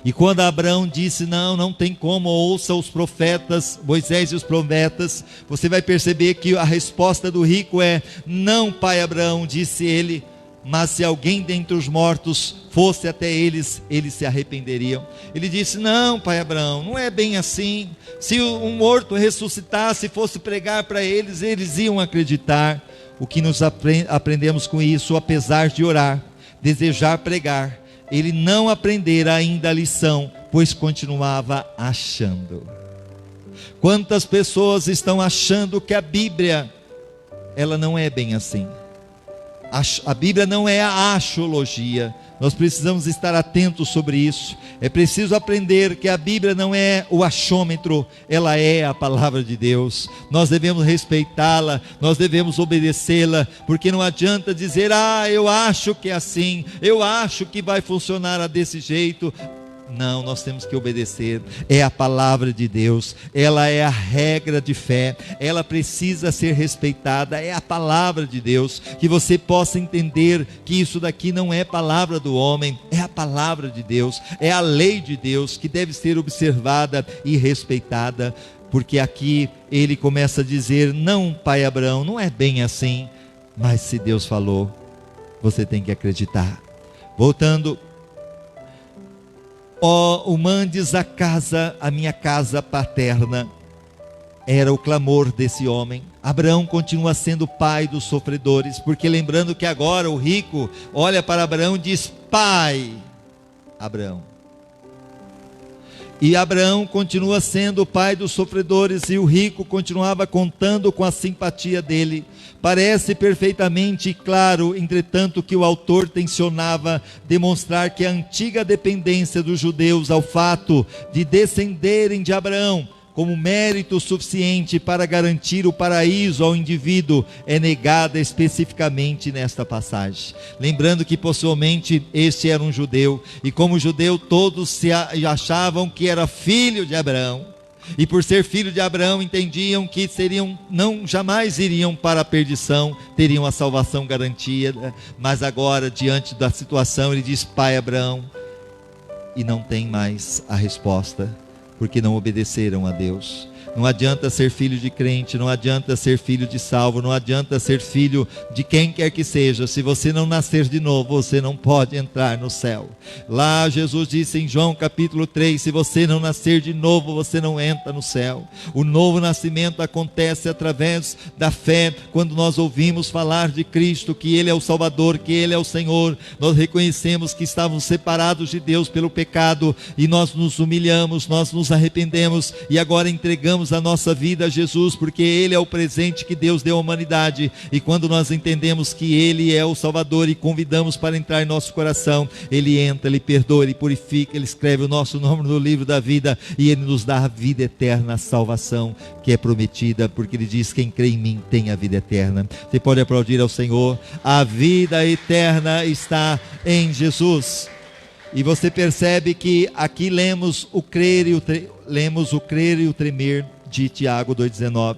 E quando Abraão disse, não tem como, ouça os profetas, Moisés e os profetas, você vai perceber que a resposta do rico é, não, pai Abraão, disse ele, mas se alguém dentre os mortos fosse até eles, eles se arrependeriam. Ele disse, não, pai Abraão, não é bem assim. Se um morto ressuscitasse e fosse pregar para eles, eles iam acreditar. O que nós aprendemos com isso, apesar de orar, desejar pregar, ele não aprendera ainda a lição, pois continuava achando. Quantas pessoas estão achando que a Bíblia, ela não é bem assim. A Bíblia não é a axiologia. Nós precisamos estar atentos sobre isso. É preciso aprender que a Bíblia não é o achômetro, ela é a palavra de Deus. Nós devemos respeitá-la, nós devemos obedecê-la, porque não adianta dizer, eu acho que é assim, eu acho que vai funcionar desse jeito. Não, nós temos que obedecer. É a palavra de Deus, ela é a regra de fé, ela precisa ser respeitada. É a palavra de Deus, que você possa entender que isso daqui não é palavra do homem, é a palavra de Deus, é a lei de Deus que deve ser observada e respeitada. Porque aqui ele começa a dizer, não, pai Abraão, não é bem assim, mas se Deus falou, você tem que acreditar. Voltando, o mandes a minha casa paterna, era o clamor desse homem. Abraão continua sendo pai dos sofredores, porque lembrando que agora o rico olha para Abraão e diz, pai Abraão. E Abraão continua sendo o pai dos sofredores, e o rico continuava contando com a simpatia dele. Parece perfeitamente claro, entretanto, que o autor tensionava demonstrar que a antiga dependência dos judeus ao fato de descenderem de Abraão como mérito suficiente para garantir o paraíso ao indivíduo é negada especificamente nesta passagem. Lembrando que possivelmente este era um judeu, e como judeu todos se achavam que era filho de Abraão, e por ser filho de Abraão entendiam que jamais iriam para a perdição, teriam a salvação garantida. Mas agora, diante da situação, ele diz, pai Abraão, e não tem mais a resposta, porque não obedeceram a Deus. Não adianta ser filho de crente, não adianta ser filho de salvo, não adianta ser filho de quem quer que seja. Se você não nascer de novo, você não pode entrar no céu. Lá Jesus disse em João capítulo 3, se você não nascer de novo, você não entra no céu. O novo nascimento acontece através da fé. Quando nós ouvimos falar de Cristo, que Ele é o Salvador, que Ele é o Senhor, nós reconhecemos que estávamos separados de Deus pelo pecado, e nós nos humilhamos, nós nos arrependemos, e agora entregamos a nossa vida a Jesus, porque Ele é o presente que Deus deu à humanidade. E quando nós entendemos que Ele é o Salvador e convidamos para entrar em nosso coração, Ele entra, Ele perdoa, Ele purifica, Ele escreve o nosso nome no livro da vida, e Ele nos dá a vida eterna, a salvação que é prometida, porque Ele diz, quem crê em mim tem a vida eterna. Você pode aplaudir ao Senhor. A vida eterna está em Jesus. E você percebe que aqui lemos o crer e o tremer de Tiago 2,19.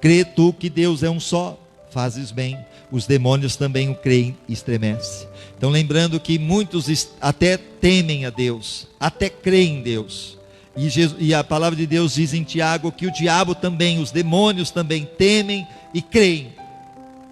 Crê tu que Deus é um só, fazes bem, os demônios também o creem e estremecem. Então lembrando que muitos até temem a Deus, até creem em Deus, e a palavra de Deus diz em Tiago que o diabo também, os demônios também temem e creem,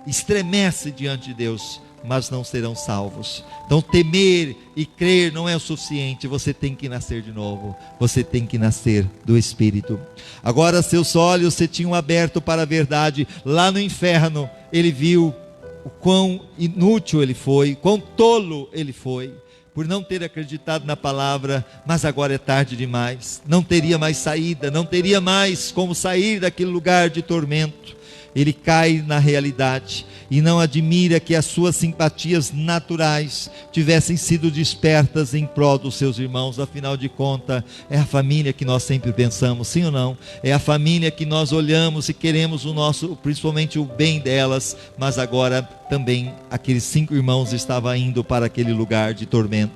estremecem diante de Deus, mas não serão salvos. Então temer e crer não é o suficiente, você tem que nascer de novo, você tem que nascer do Espírito. Agora seus olhos se tinham aberto para a verdade. Lá no inferno ele viu o quão inútil ele foi, quão tolo ele foi, por não ter acreditado na palavra. Mas agora é tarde demais, não teria mais saída, não teria mais como sair daquele lugar de tormento. ele cai na realidade e não admira que as suas simpatias naturais tivessem sido despertas em prol dos seus irmãos. Afinal de contas, é a família que nós sempre pensamos, sim ou não? É a família que nós olhamos e queremos o nosso, principalmente o bem delas, mas agora também aqueles 5 irmãos estavam indo para aquele lugar de tormento.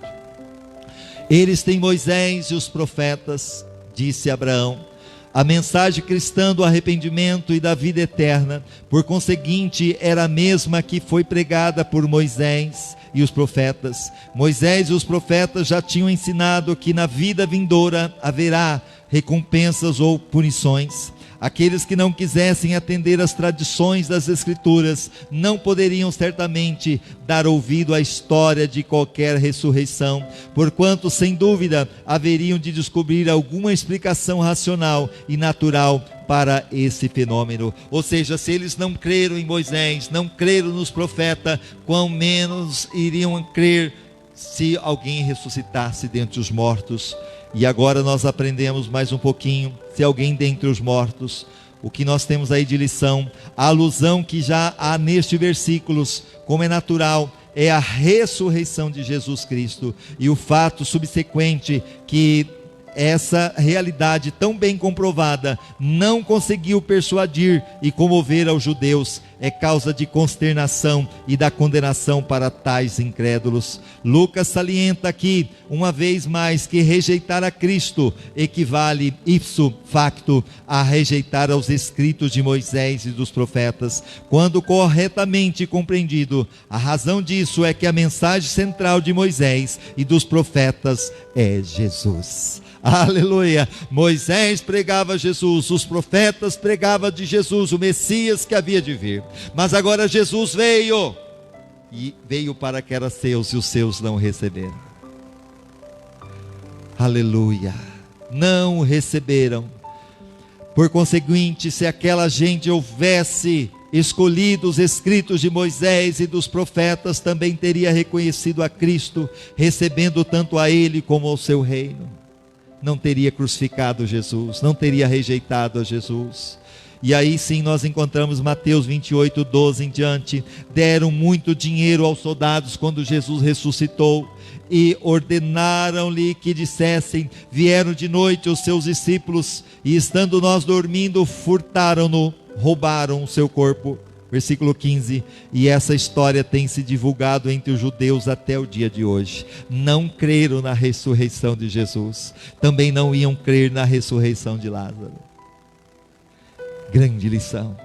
Eles têm Moisés e os profetas, disse Abraão. A mensagem cristã do arrependimento e da vida eterna, por conseguinte, era a mesma que foi pregada por Moisés e os profetas. Moisés e os profetas já tinham ensinado que na vida vindoura haverá recompensas ou punições. Aqueles que não quisessem atender às tradições das Escrituras não poderiam certamente dar ouvido à história de qualquer ressurreição, porquanto, sem dúvida, haveriam de descobrir alguma explicação racional e natural para esse fenômeno. Ou seja, se eles não creram em Moisés, não creram nos profetas, quão menos iriam crer se alguém ressuscitasse dentre os mortos. E agora nós aprendemos mais um pouquinho, se alguém dentre os mortos, o que nós temos aí de lição, a alusão que já há neste versículos, como é natural, é a ressurreição de Jesus Cristo, e o fato subsequente que essa realidade tão bem comprovada não conseguiu persuadir e comover aos judeus, é causa de consternação e da condenação para tais incrédulos. Lucas salienta aqui, uma vez mais, que rejeitar a Cristo equivale ipso facto a rejeitar os escritos de Moisés e dos profetas. Quando corretamente compreendido, a razão disso é que a mensagem central de Moisés e dos profetas é Jesus. Aleluia! Moisés pregava Jesus, os profetas pregavam de Jesus, o Messias que havia de vir. Mas agora Jesus veio, e veio para que era seus, e os seus não receberam. Aleluia! Não receberam. Por conseguinte, se aquela gente houvesse escolhido os escritos de Moisés e dos profetas, também teria reconhecido a Cristo, recebendo tanto a ele como ao seu reino. Não teria crucificado Jesus, não teria rejeitado a Jesus. E aí sim nós encontramos Mateus 28, 12 em diante. Deram muito dinheiro aos soldados quando Jesus ressuscitou, e ordenaram-lhe que dissessem: vieram de noite os seus discípulos, e estando nós dormindo, furtaram-no, roubaram o seu corpo. Versículo 15, e essa história tem se divulgado entre os judeus até o dia de hoje. Não creram na ressurreição de Jesus, também não iam crer na ressurreição de Lázaro. Grande lição.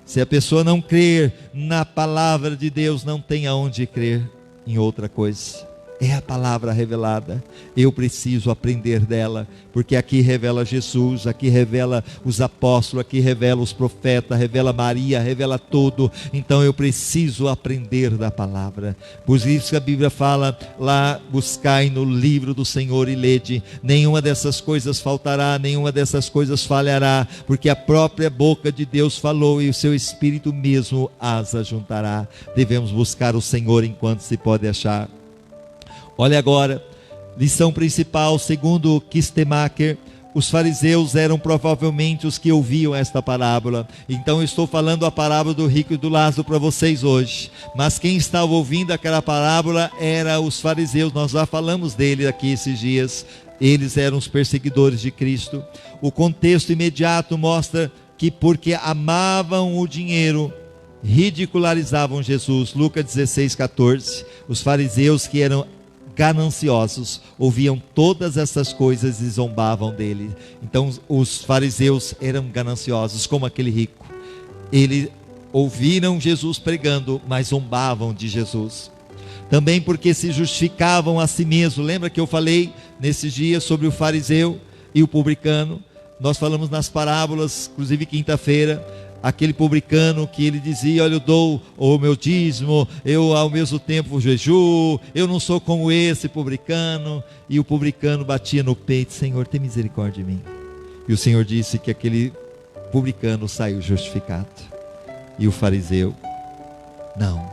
Se a pessoa não crer na palavra de Deus, não tem aonde crer em outra coisa. É a palavra revelada, eu preciso aprender dela, porque aqui revela Jesus, aqui revela os apóstolos, aqui revela os profetas, revela Maria, revela tudo. Então eu preciso aprender da palavra. Por isso que a Bíblia fala lá: buscai no livro do Senhor e lede, nenhuma dessas coisas faltará, nenhuma dessas coisas falhará, porque a própria boca de Deus falou, e o seu Espírito mesmo as ajuntará. Devemos buscar o Senhor enquanto se pode achar. Olha agora, lição principal, segundo Kistemaker, os fariseus eram provavelmente os que ouviam esta parábola. Então eu estou falando a parábola do rico e do Lázaro para vocês hoje, mas quem estava ouvindo aquela parábola eram os fariseus. Nós já falamos dele aqui esses dias. Eles eram os perseguidores de Cristo. O contexto imediato mostra que porque amavam o dinheiro, ridicularizavam Jesus. Lucas 16, 14. Os fariseus, que eram gananciosos, ouviam todas essas coisas e zombavam dele. Então os fariseus eram gananciosos, como aquele rico. Eles ouviram Jesus pregando, mas zombavam de Jesus. Também porque se justificavam a si mesmos. Lembra que eu falei nesses dias sobre o fariseu e o publicano? Nós falamos nas parábolas, inclusive quinta-feira, aquele publicano que ele dizia: olha, eu dou o meu dízimo, eu ao mesmo tempo jejuo, eu não sou como esse publicano. E o publicano batia no peito: Senhor, tem misericórdia de mim. E o Senhor disse que aquele publicano saiu justificado, e o fariseu não.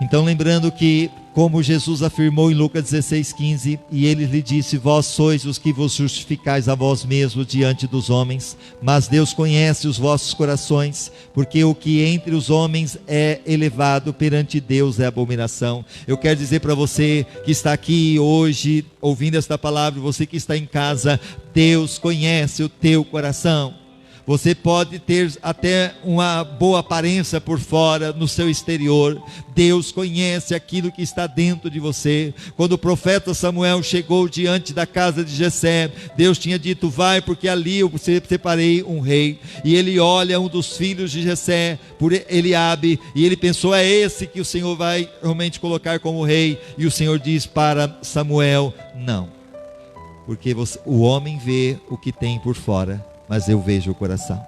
Então, lembrando que como Jesus afirmou em Lucas 16:15, e ele lhe disse: vós sois os que vos justificais a vós mesmos diante dos homens, mas Deus conhece os vossos corações, porque o que entre os homens é elevado, perante Deus é abominação. Eu quero dizer para você que está aqui hoje, ouvindo esta palavra, você que está em casa, Deus conhece o teu coração. Você pode ter até uma boa aparência por fora, no seu exterior. Deus conhece aquilo que está dentro de você. Quando o profeta Samuel chegou diante da casa de Jessé, Deus tinha dito: vai, porque ali eu separei um rei. E ele olha um dos filhos de Jessé, por Eliabe, e ele pensou: é esse que o Senhor vai realmente colocar como rei. E o Senhor diz para Samuel: não, porque o homem vê o que tem por fora, mas eu vejo o coração.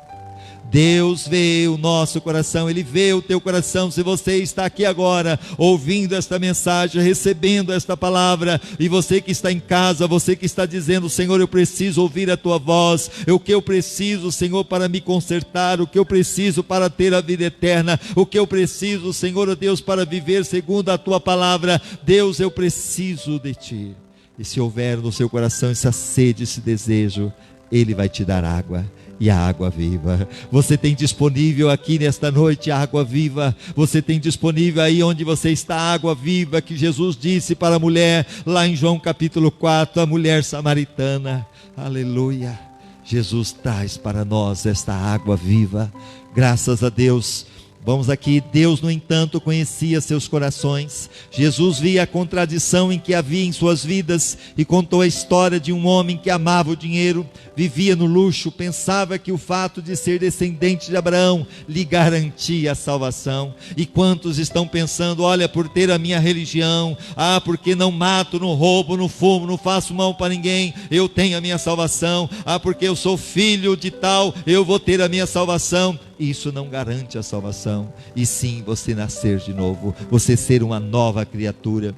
Deus vê o nosso coração, Ele vê o teu coração. Se você está aqui agora, ouvindo esta mensagem, recebendo esta palavra, e você que está em casa, você que está dizendo: Senhor, eu preciso ouvir a tua voz, o que eu preciso, Senhor, para me consertar, o que eu preciso para ter a vida eterna, o que eu preciso, Senhor, oh Deus, para viver segundo a tua palavra. Deus, eu preciso de ti. E se houver no seu coração essa sede, esse desejo, Ele vai te dar água, e a água viva. Você tem disponível aqui nesta noite água viva. Você tem disponível aí onde você está água viva, que Jesus disse para a mulher, lá em João capítulo 4, a mulher samaritana. Aleluia. Jesus traz para nós esta água viva. Graças a Deus. Vamos aqui. Deus, no entanto, conhecia seus corações. Jesus via a contradição em que havia em suas vidas e contou a história de um homem que amava o dinheiro, vivia no luxo, pensava que o fato de ser descendente de Abraão lhe garantia a salvação. E quantos estão pensando: olha, por ter a minha religião, porque não mato, não roubo, não fumo, não faço mal para ninguém, eu tenho a minha salvação. Porque eu sou filho de tal, eu vou ter a minha salvação. Isso não garante a salvação, e sim você nascer de novo, você ser uma nova criatura.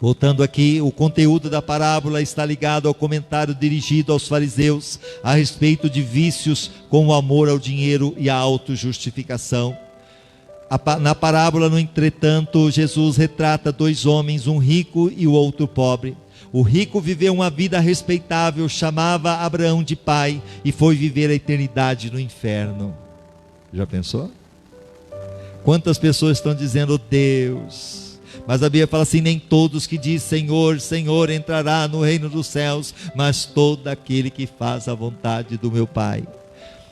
Voltando aqui, o conteúdo da parábola está ligado ao comentário dirigido aos fariseus a respeito de vícios como o amor ao dinheiro e a autojustificação. Na parábola, no entretanto, Jesus retrata dois homens, um rico e o outro pobre. O rico viveu uma vida respeitável, chamava Abraão de pai e foi viver a eternidade no inferno. Já pensou? Quantas pessoas estão dizendo Deus? Mas a Bíblia fala assim: nem todos que diz Senhor, Senhor entrará no reino dos céus, mas todo aquele que faz a vontade do meu Pai.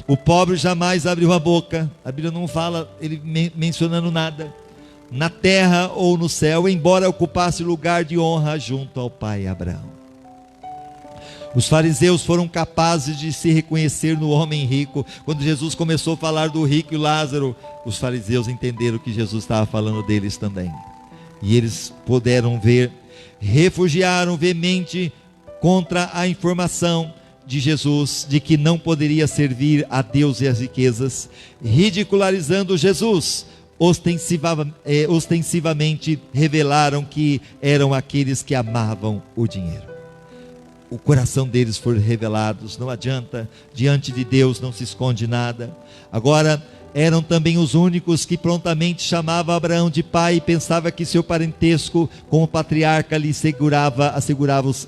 O pobre jamais abriu a boca. A Bíblia não fala, ele mencionando nada, na terra ou no céu, embora ocupasse lugar de honra junto ao pai Abraão. Os fariseus foram capazes de se reconhecer no homem rico. Quando Jesus começou a falar do rico e Lázaro, os fariseus entenderam que Jesus estava falando deles também. E eles puderam ver, refugiaram veemente contra a informação de Jesus, de que não poderia servir a Deus e as riquezas, ridicularizando Jesus. Ostensivamente revelaram que eram aqueles que amavam o dinheiro. O coração deles foi revelado. Não adianta, diante de Deus não se esconde nada. Agora, eram também os únicos que prontamente chamavam Abraão de pai e pensava que seu parentesco com o patriarca lhe assegurava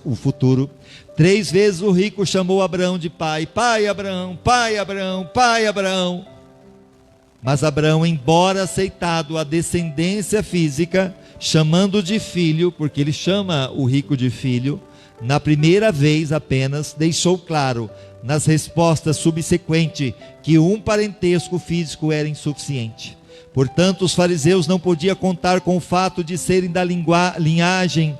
o futuro. 3 vezes o rico chamou Abraão de pai: pai Abraão, pai Abraão, pai Abraão. Mas Abraão, embora aceitado a descendência física, chamando de filho, porque ele chama o rico de filho, na primeira vez apenas deixou claro, nas respostas subsequentes, que um parentesco físico era insuficiente. Portanto, os fariseus não podiam contar com o fato de serem da linhagem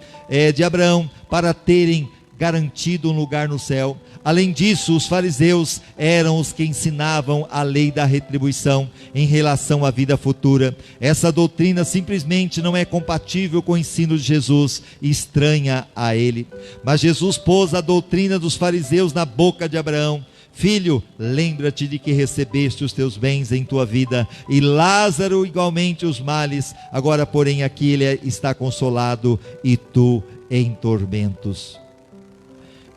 de Abraão para terem garantido um lugar no céu. Além disso, os fariseus eram os que ensinavam a lei da retribuição em relação à vida futura. Essa doutrina simplesmente não é compatível com o ensino de Jesus e estranha a ele. Mas Jesus pôs a doutrina dos fariseus na boca de Abraão: filho, lembra-te de que recebeste os teus bens em tua vida, e Lázaro igualmente os males. Agora, porém, aqui ele está consolado e tu em tormentos.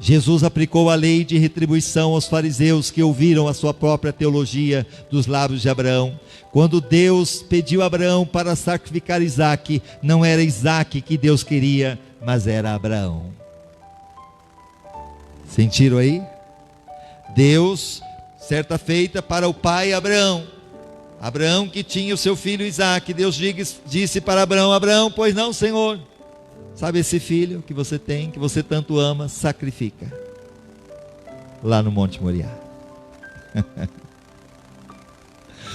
Jesus aplicou a lei de retribuição aos fariseus que ouviram a sua própria teologia dos lábios de Abraão. Quando Deus pediu a Abraão para sacrificar Isaque, não era Isaque que Deus queria, mas era Abraão. Sentiram aí? Deus, certa feita, para o pai Abraão, Abraão que tinha o seu filho Isaque, Deus disse para Abraão: Abraão, pois não, Senhor, sabe esse filho que você tem, que você tanto ama, sacrifica lá no Monte Moriá.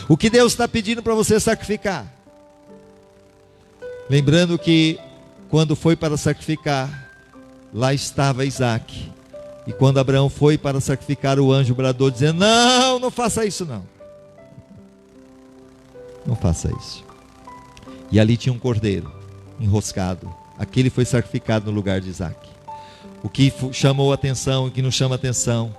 O que Deus está pedindo para você sacrificar? Lembrando que quando foi para sacrificar, lá estava Isaque. E quando Abraão foi para sacrificar, o anjo bradou dizendo: não, não faça isso não. Não faça isso. E ali tinha um cordeiro enroscado. Aquele foi sacrificado no lugar de Isaque. O que chamou a atenção e que não chama atenção,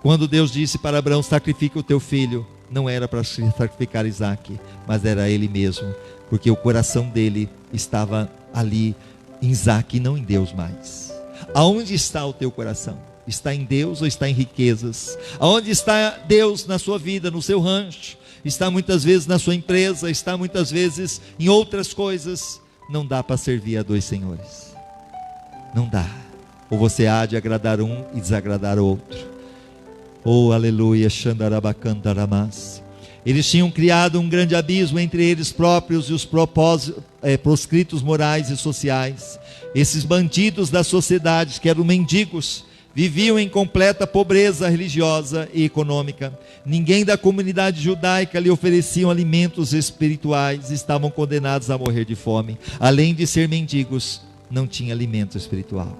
quando Deus disse para Abraão: sacrifica o teu filho, não era para sacrificar Isaque, mas era ele mesmo, porque o coração dele estava ali em Isaque e não em Deus mais. Aonde está o teu coração? Está em Deus ou está em riquezas? Aonde está Deus na sua vida, no seu rancho? Está muitas vezes na sua empresa, está muitas vezes em outras coisas. Não dá para servir a dois senhores. Não dá. Ou você há de agradar um e desagradar o outro. Oh, aleluia, Xandarabacantaramas. Eles tinham criado um grande abismo entre eles próprios e os proscritos morais e sociais. Esses bandidos da sociedade, que eram mendigos, viviam em completa pobreza religiosa e econômica. Ninguém da comunidade judaica lhe ofereciam alimentos espirituais, estavam condenados a morrer de fome. Além de ser mendigos, não tinha alimento espiritual.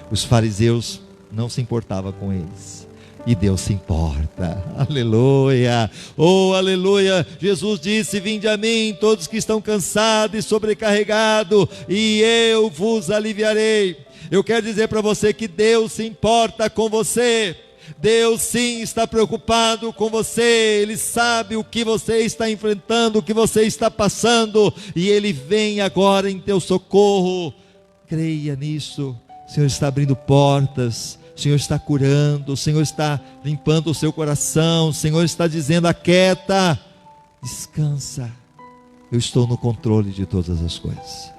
Os fariseus não se importavam com eles. E Deus se importa. Aleluia. Oh, aleluia. Jesus disse: vinde a mim todos que estão cansados e sobrecarregados, e eu vos aliviarei. Eu quero dizer para você que Deus se importa com você. Deus sim está preocupado com você. Ele sabe o que você está enfrentando, o que você está passando, e Ele vem agora em teu socorro. Creia nisso. O Senhor está abrindo portas, o Senhor está curando, o Senhor está limpando o seu coração, o Senhor está dizendo: aquieta, descansa, eu estou no controle de todas as coisas.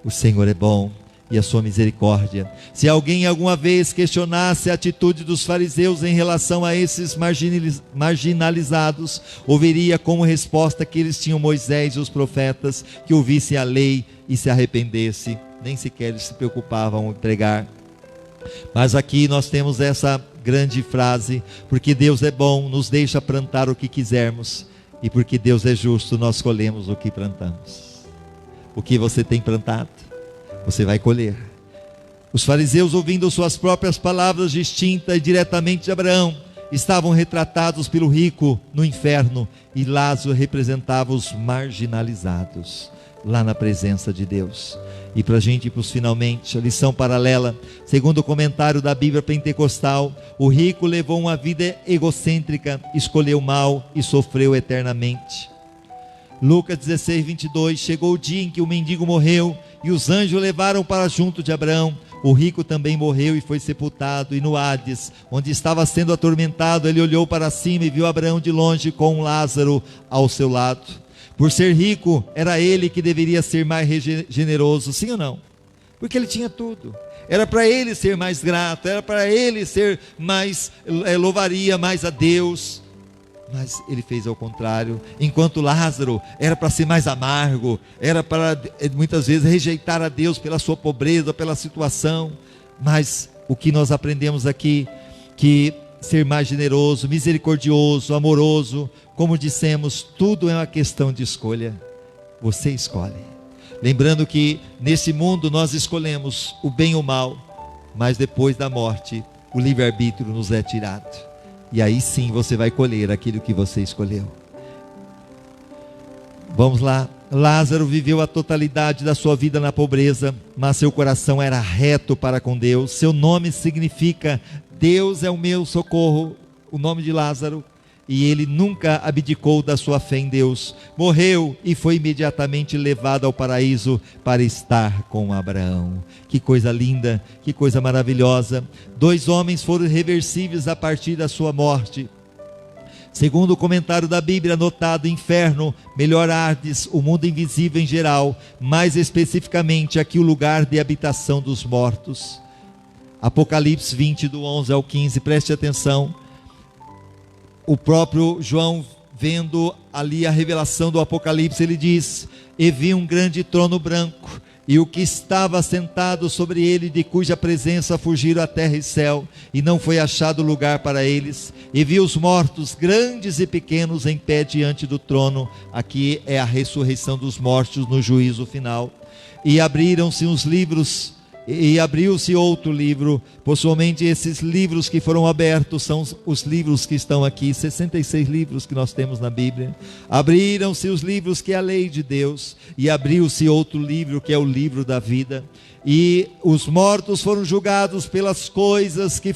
O Senhor é bom e a sua misericórdia. Se alguém alguma vez questionasse a atitude dos fariseus em relação a esses marginalizados, ouviria como resposta que eles tinham Moisés e os profetas, que ouvissem a lei e se arrependesse. Nem sequer eles se preocupavam em pregar. Mas aqui nós temos essa grande frase: porque Deus é bom, nos deixa plantar o que quisermos, e porque Deus é justo, nós colhemos o que plantamos. O que você tem plantado, você vai colher. Os fariseus, ouvindo suas próprias palavras distintas diretamente de Abraão, estavam retratados pelo rico no inferno, e Lázaro representava os marginalizados lá na presença de Deus. E para a gente ir para os finalmente, a lição paralela, segundo o comentário da Bíblia Pentecostal, o rico levou uma vida egocêntrica, escolheu mal e sofreu eternamente. Lucas 16, 22, chegou o dia em que o mendigo morreu, e os anjos o levaram para junto de Abraão. O rico também morreu e foi sepultado, e no Hades, onde estava sendo atormentado, ele olhou para cima e viu Abraão de longe com um Lázaro ao seu lado. Por ser rico, era ele que deveria ser mais generoso, sim ou não? Porque ele tinha tudo. Era para ele ser mais grato, era para ele ser mais, louvaria mais a Deus. Mas ele fez ao contrário. Enquanto Lázaro era para ser mais amargo, era para muitas vezes rejeitar a Deus pela sua pobreza, pela situação. Mas o que nós aprendemos aqui, que ser mais generoso, misericordioso, amoroso, como dissemos, tudo é uma questão de escolha. Você escolhe. Lembrando que nesse mundo nós escolhemos o bem ou o mal, mas depois da morte o livre-arbítrio nos é tirado, e aí sim você vai colher aquilo que você escolheu. Vamos lá. Lázaro viveu a totalidade da sua vida na pobreza, mas seu coração era reto para com Deus. Seu nome significa: Deus é o meu socorro, o nome de Lázaro. e ele nunca abdicou da sua fé em Deus. Morreu e foi imediatamente levado ao paraíso para estar com Abraão. Que coisa linda, que coisa maravilhosa. 2 homens foram irreversíveis a partir da sua morte. Segundo o comentário da Bíblia, anotado: inferno, melhor Hades, o mundo invisível em geral, mais especificamente aqui o lugar de habitação dos mortos. Apocalipse 20, do 11 ao 15, preste atenção. O próprio João, vendo ali a revelação do Apocalipse, ele diz: e vi um grande trono branco, e o que estava sentado sobre ele, de cuja presença fugiram a terra e céu, e não foi achado lugar para eles. E vi os mortos, grandes e pequenos, em pé diante do trono. Aqui é a ressurreição dos mortos no juízo final. E abriram-se os livros, e abriu-se outro livro. Possivelmente esses livros que foram abertos são os livros que estão aqui, 66 livros que nós temos na Bíblia. Abriram-se os livros que é a lei de Deus, e abriu-se outro livro que é o livro da vida. E os mortos foram julgados pelas coisas que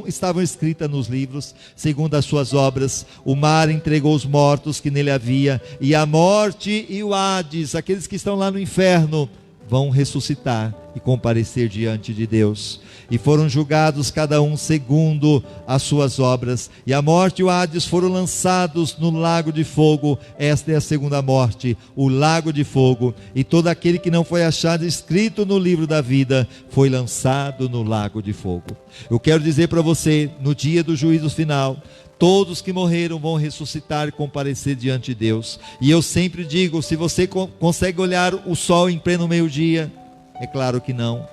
estavam escritas nos livros, segundo as suas obras. O mar entregou os mortos que nele havia, e a morte e o Hades, aqueles que estão lá no inferno, vão ressuscitar e comparecer diante de Deus. E foram julgados cada um segundo as suas obras. E a morte e o Hades foram lançados no lago de fogo. Esta é a segunda morte, o lago de fogo. E todo aquele que não foi achado escrito no livro da vida foi lançado no lago de fogo. Eu quero dizer para você, no dia do juízo final, todos que morreram vão ressuscitar e comparecer diante de Deus. E eu sempre digo, se você consegue olhar o sol em pleno meio-dia, é claro que não,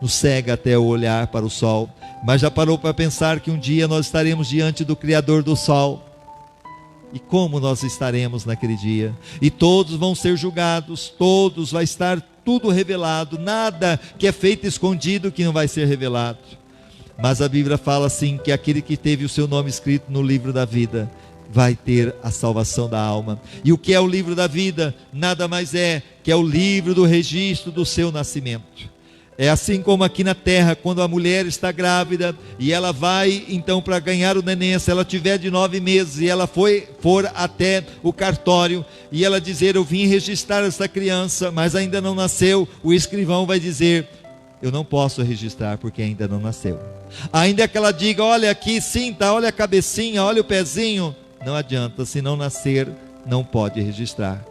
nos cega até o olhar para o sol, mas já parou para pensar que um dia nós estaremos diante do Criador do sol? E como nós estaremos naquele dia? E todos vão ser julgados, todos, vai estar tudo revelado, nada que é feito escondido que não vai ser revelado. Mas a Bíblia fala assim, que aquele que teve o seu nome escrito no livro da vida vai ter a salvação da alma. E o que é o livro da vida? Nada mais é que é o livro do registro do seu nascimento. É assim como aqui na terra, quando a mulher está grávida e ela vai então para ganhar o neném, se ela tiver de 9 meses e ela for até o cartório e ela dizer: eu vim registrar essa criança, mas ainda não nasceu, o escrivão vai dizer: eu não posso registrar porque ainda não nasceu. Ainda que ela diga: olha aqui, sim, tá, olha a cabecinha, olha o pezinho, não adianta, se não nascer, não pode registrar.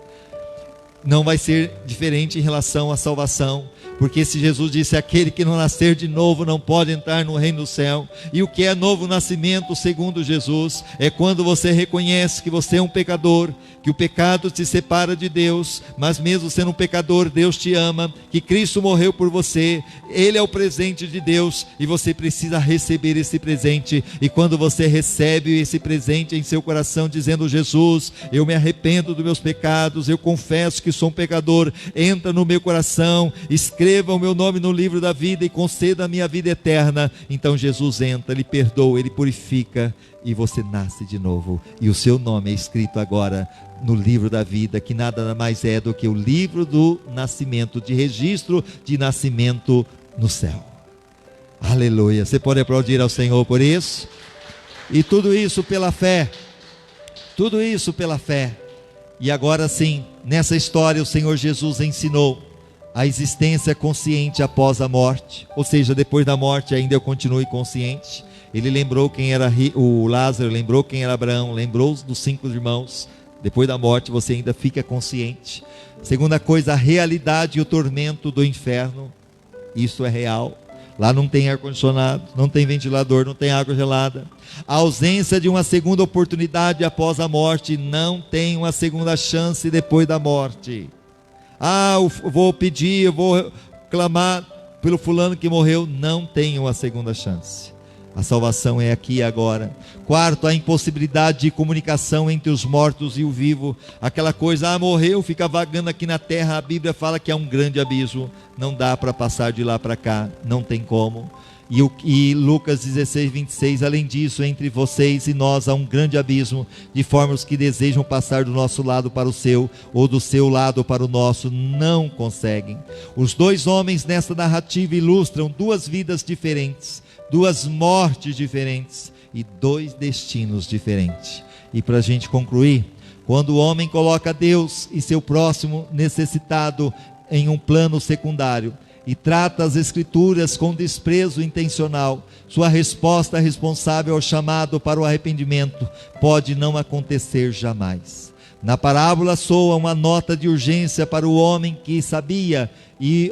Não vai ser diferente em relação à salvação, porque se Jesus disse: aquele que não nascer de novo não pode entrar no reino do céu. E o que é novo nascimento segundo Jesus? É quando você reconhece que você é um pecador, que o pecado te separa de Deus, mas mesmo sendo um pecador, Deus te ama, que Cristo morreu por você, Ele é o presente de Deus, e você precisa receber esse presente. E quando você recebe esse presente em seu coração, dizendo: Jesus, eu me arrependo dos meus pecados, eu confesso que sou um pecador, entra no meu coração, escreva o meu nome no livro da vida e conceda a minha vida eterna. Então Jesus entra, Ele perdoa, Ele purifica, e você nasce de novo, e o seu nome é escrito agora no livro da vida, que nada mais é do que o livro do nascimento, de registro de nascimento no céu. Aleluia. Você pode aplaudir ao Senhor por isso? E tudo isso pela fé, tudo isso pela fé. E agora sim, nessa história o Senhor Jesus ensinou a existência consciente após a morte, ou seja, depois da morte ainda eu continue consciente. Ele lembrou quem era o Lázaro, lembrou quem era Abraão, lembrou dos 5 irmãos. Depois da morte você ainda fica consciente. Segunda coisa, a realidade e o tormento do inferno. Isso é real. Lá não tem ar-condicionado, não tem ventilador, não tem água gelada. A ausência de uma segunda oportunidade após a morte. Não tem uma segunda chance depois da morte. Eu vou pedir, eu vou clamar pelo fulano que morreu. Não tem uma segunda chance. A salvação é aqui e agora. Quarto, a impossibilidade de comunicação entre os mortos e o vivo. Aquela coisa, morreu, fica vagando aqui na terra. A Bíblia fala que é um grande abismo. Não dá para passar de lá para cá, não tem como. E Lucas 16, 26, além disso, entre vocês e nós há um grande abismo, de forma os que desejam passar do nosso lado para o seu, ou do seu lado para o nosso, não conseguem. Os 2 homens nesta narrativa ilustram 2 vidas diferentes, 2 mortes diferentes e 2 destinos diferentes. E para a gente concluir, quando o homem coloca Deus e seu próximo necessitado em um plano secundário e trata as Escrituras com desprezo intencional, sua resposta responsável ao chamado para o arrependimento pode não acontecer jamais. Na parábola soa uma nota de urgência para o homem que sabia e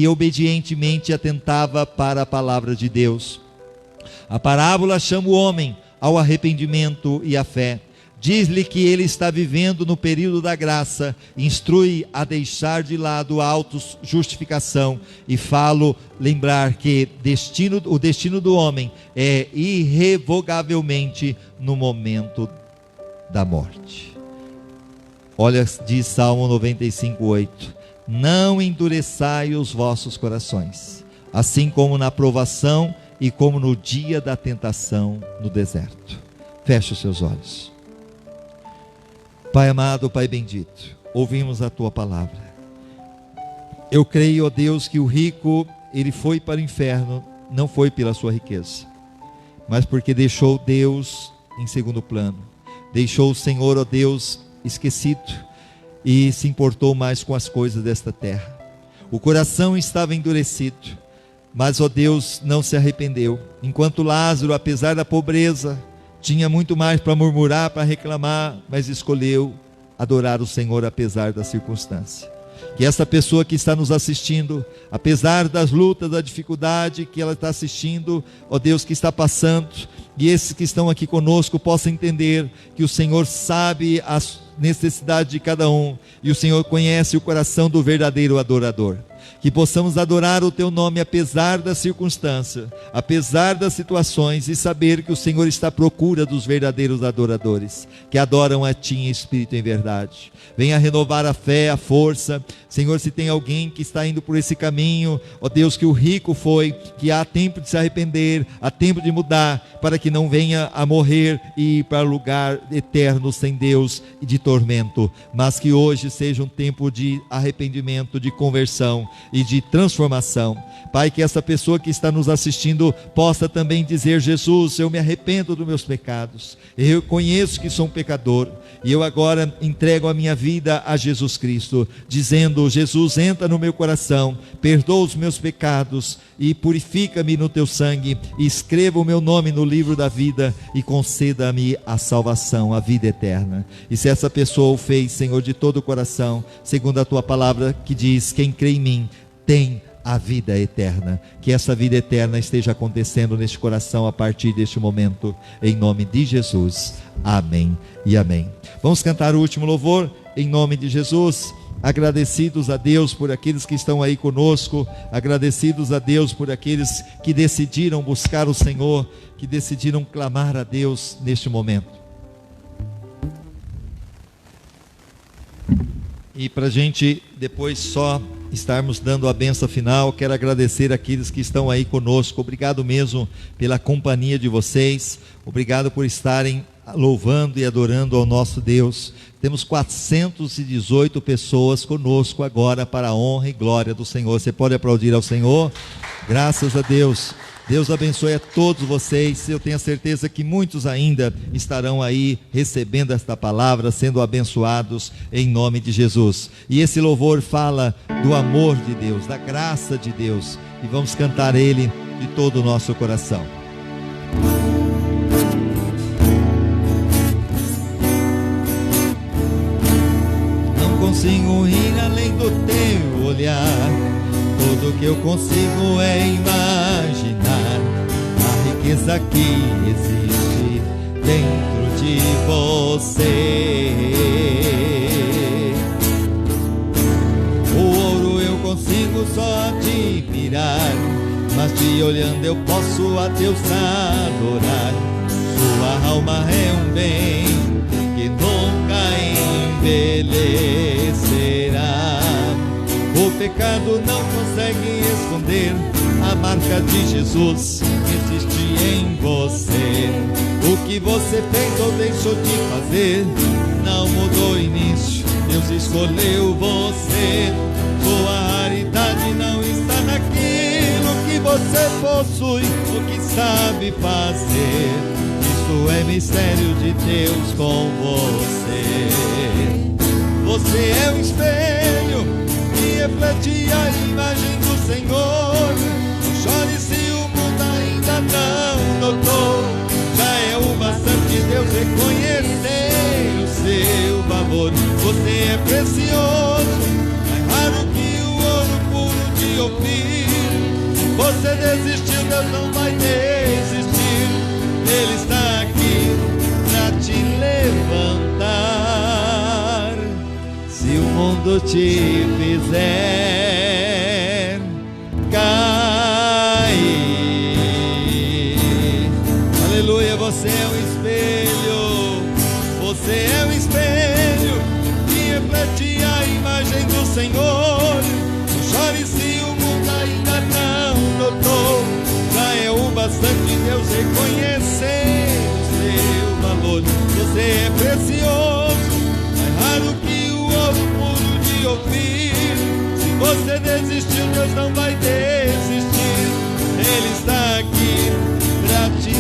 obedientemente atentava para a palavra de Deus. A parábola chama o homem ao arrependimento e à fé. Diz-lhe que ele está vivendo no período da graça, instrui a deixar de lado a autojustificação e lembrar que o destino do homem é irrevogavelmente no momento da morte. Olha, diz Salmo 95:8: não endureçai os vossos corações, assim como na provação e como no dia da tentação no deserto. Feche os seus olhos. Pai amado, Pai bendito, ouvimos a Tua palavra. Eu creio, ó Deus, que o rico, ele foi para o inferno, não foi pela sua riqueza, mas porque deixou Deus em segundo plano, deixou o Senhor, ó Deus, esquecido, e se importou mais com as coisas desta terra. O coração estava endurecido, mas, ó Deus, não se arrependeu. Enquanto Lázaro, apesar da pobreza, tinha muito mais para murmurar, para reclamar, mas escolheu adorar o Senhor apesar da circunstância. Que essa pessoa que está nos assistindo, apesar das lutas, da dificuldade que ela está assistindo, ó Deus, que está passando, e esses que estão aqui conosco possam entender que o Senhor sabe as necessidades de cada um, e o Senhor conhece o coração do verdadeiro adorador. Que possamos adorar o Teu nome apesar da circunstância, apesar das situações, e saber que o Senhor está à procura dos verdadeiros adoradores, que adoram a Ti em espírito e em verdade. Venha renovar a fé, a força. Senhor, se tem alguém que está indo por esse caminho, ó Deus, que o rico foi, que há tempo de se arrepender, há tempo de mudar, para que não venha a morrer e ir para lugar eterno sem Deus e de tormento, mas que hoje seja um tempo de arrependimento, de conversão e de transformação. Pai, que essa pessoa que está nos assistindo possa também dizer: Jesus, eu me arrependo dos meus pecados, eu reconheço que sou um pecador, e eu agora entrego a minha vida a Jesus Cristo, dizendo: Jesus, entra no meu coração, perdoa os meus pecados e purifica-me no Teu sangue, e escreva o meu nome no livro da vida e conceda-me a salvação, a vida eterna. E se essa pessoa o fez, Senhor, de todo o coração, segundo a Tua palavra que diz: quem crê em mim tem a vida eterna. Que essa vida eterna esteja acontecendo neste coração a partir deste momento, em nome de Jesus. Amém e amém. Vamos cantar o último louvor em nome de Jesus, agradecidos a Deus por aqueles que estão aí conosco, agradecidos a Deus por aqueles que decidiram buscar o Senhor, que decidiram clamar a Deus neste momento. E para a gente depois só estarmos dando a bênção final, quero agradecer aqueles que estão aí conosco. Obrigado mesmo pela companhia de vocês, obrigado por estarem louvando e adorando ao nosso Deus. Temos 418 pessoas conosco agora para a honra e glória do Senhor. Você pode aplaudir ao Senhor? Graças a Deus. Deus abençoe a todos vocês. Eu tenho a certeza que muitos ainda estarão aí recebendo esta palavra, sendo abençoados em nome de Jesus. E esse louvor fala do amor de Deus, da graça de Deus, e vamos cantar ele de todo o nosso coração. Não consigo ir além do teu olhar, tudo que eu consigo é imaginar a riqueza que existe dentro de você. O ouro eu consigo só admirar, mas te olhando eu posso a Deus adorar. Sua alma é um bem que nunca envelhecerá. O pecado não consegue esconder a marca de Jesus que existe em você. O que você fez ou deixou de fazer não mudou o início, Deus escolheu você. Sua raridade não está naquilo que você possui, o que sabe fazer. Isso é mistério de Deus com você. Você é um espelho que reflete a imagem do Senhor. Não chore se o mundo ainda não notou. Já é o bastante Deus reconhecer o seu valor. Você é precioso, mais raro que o ouro puro de Ofir. Você desistiu, Deus não vai desistir. Ele está aqui pra te levantar. Se o mundo te fizer cair, aleluia, você é um espelho. Você é um espelho que reflete a imagem do Senhor. Não chore se o mundo ainda não notou. Já é o bastante Deus reconhecer o seu valor. Você é precioso, mais raro que o ouro puro de Ofir. Se você desistiu, Deus não vai desistir. Ele está aqui pra te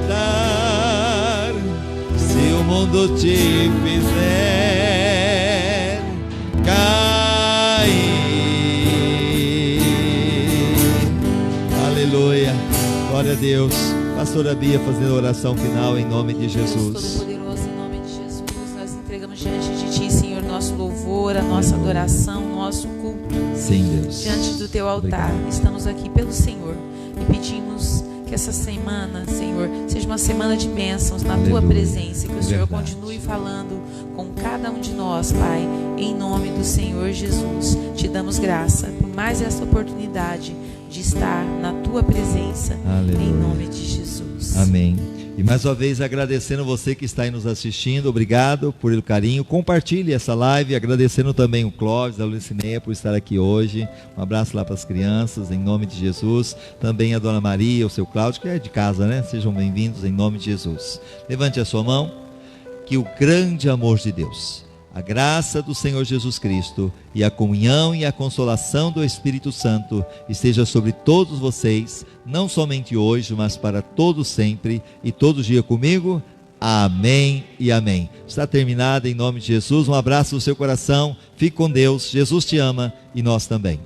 levantar. Se o mundo te fizer cair. Aleluia, glória a Deus. Pastora Bia fazendo a oração final em nome de Jesus. Todo-Poderoso, em nome de Jesus, nós entregamos diante de Ti, Senhor, nosso louvor, a nossa adoração, nosso culto. Sim, Deus. Diante do Teu altar, Obrigado. Estamos aqui pelo Senhor e pedimos que essa semana, Senhor, seja uma semana de bênçãos na Tua Aleluia. presença, que o Senhor Verdade. continue falando com cada um de nós, Pai, em nome do Senhor Jesus. Te damos graça por mais essa oportunidade de estar na Tua presença, Aleluia. em nome de Jesus. Amém. E mais uma vez agradecendo você que está aí nos assistindo, obrigado por o carinho, compartilhe essa live, agradecendo também o Clóvis, a Lucineia por estar aqui hoje, um abraço lá para as crianças, em nome de Jesus, também a Dona Maria, o seu Cláudio, que é de casa, né? Sejam bem-vindos em nome de Jesus. Levante a sua mão, que o grande amor de Deus, a graça do Senhor Jesus Cristo e a comunhão e a consolação do Espírito Santo esteja sobre todos vocês, não somente hoje, mas para todos sempre e todo dia comigo. Amém e amém. Está terminado em nome de Jesus. Um abraço no seu coração. Fique com Deus. Jesus te ama e nós também.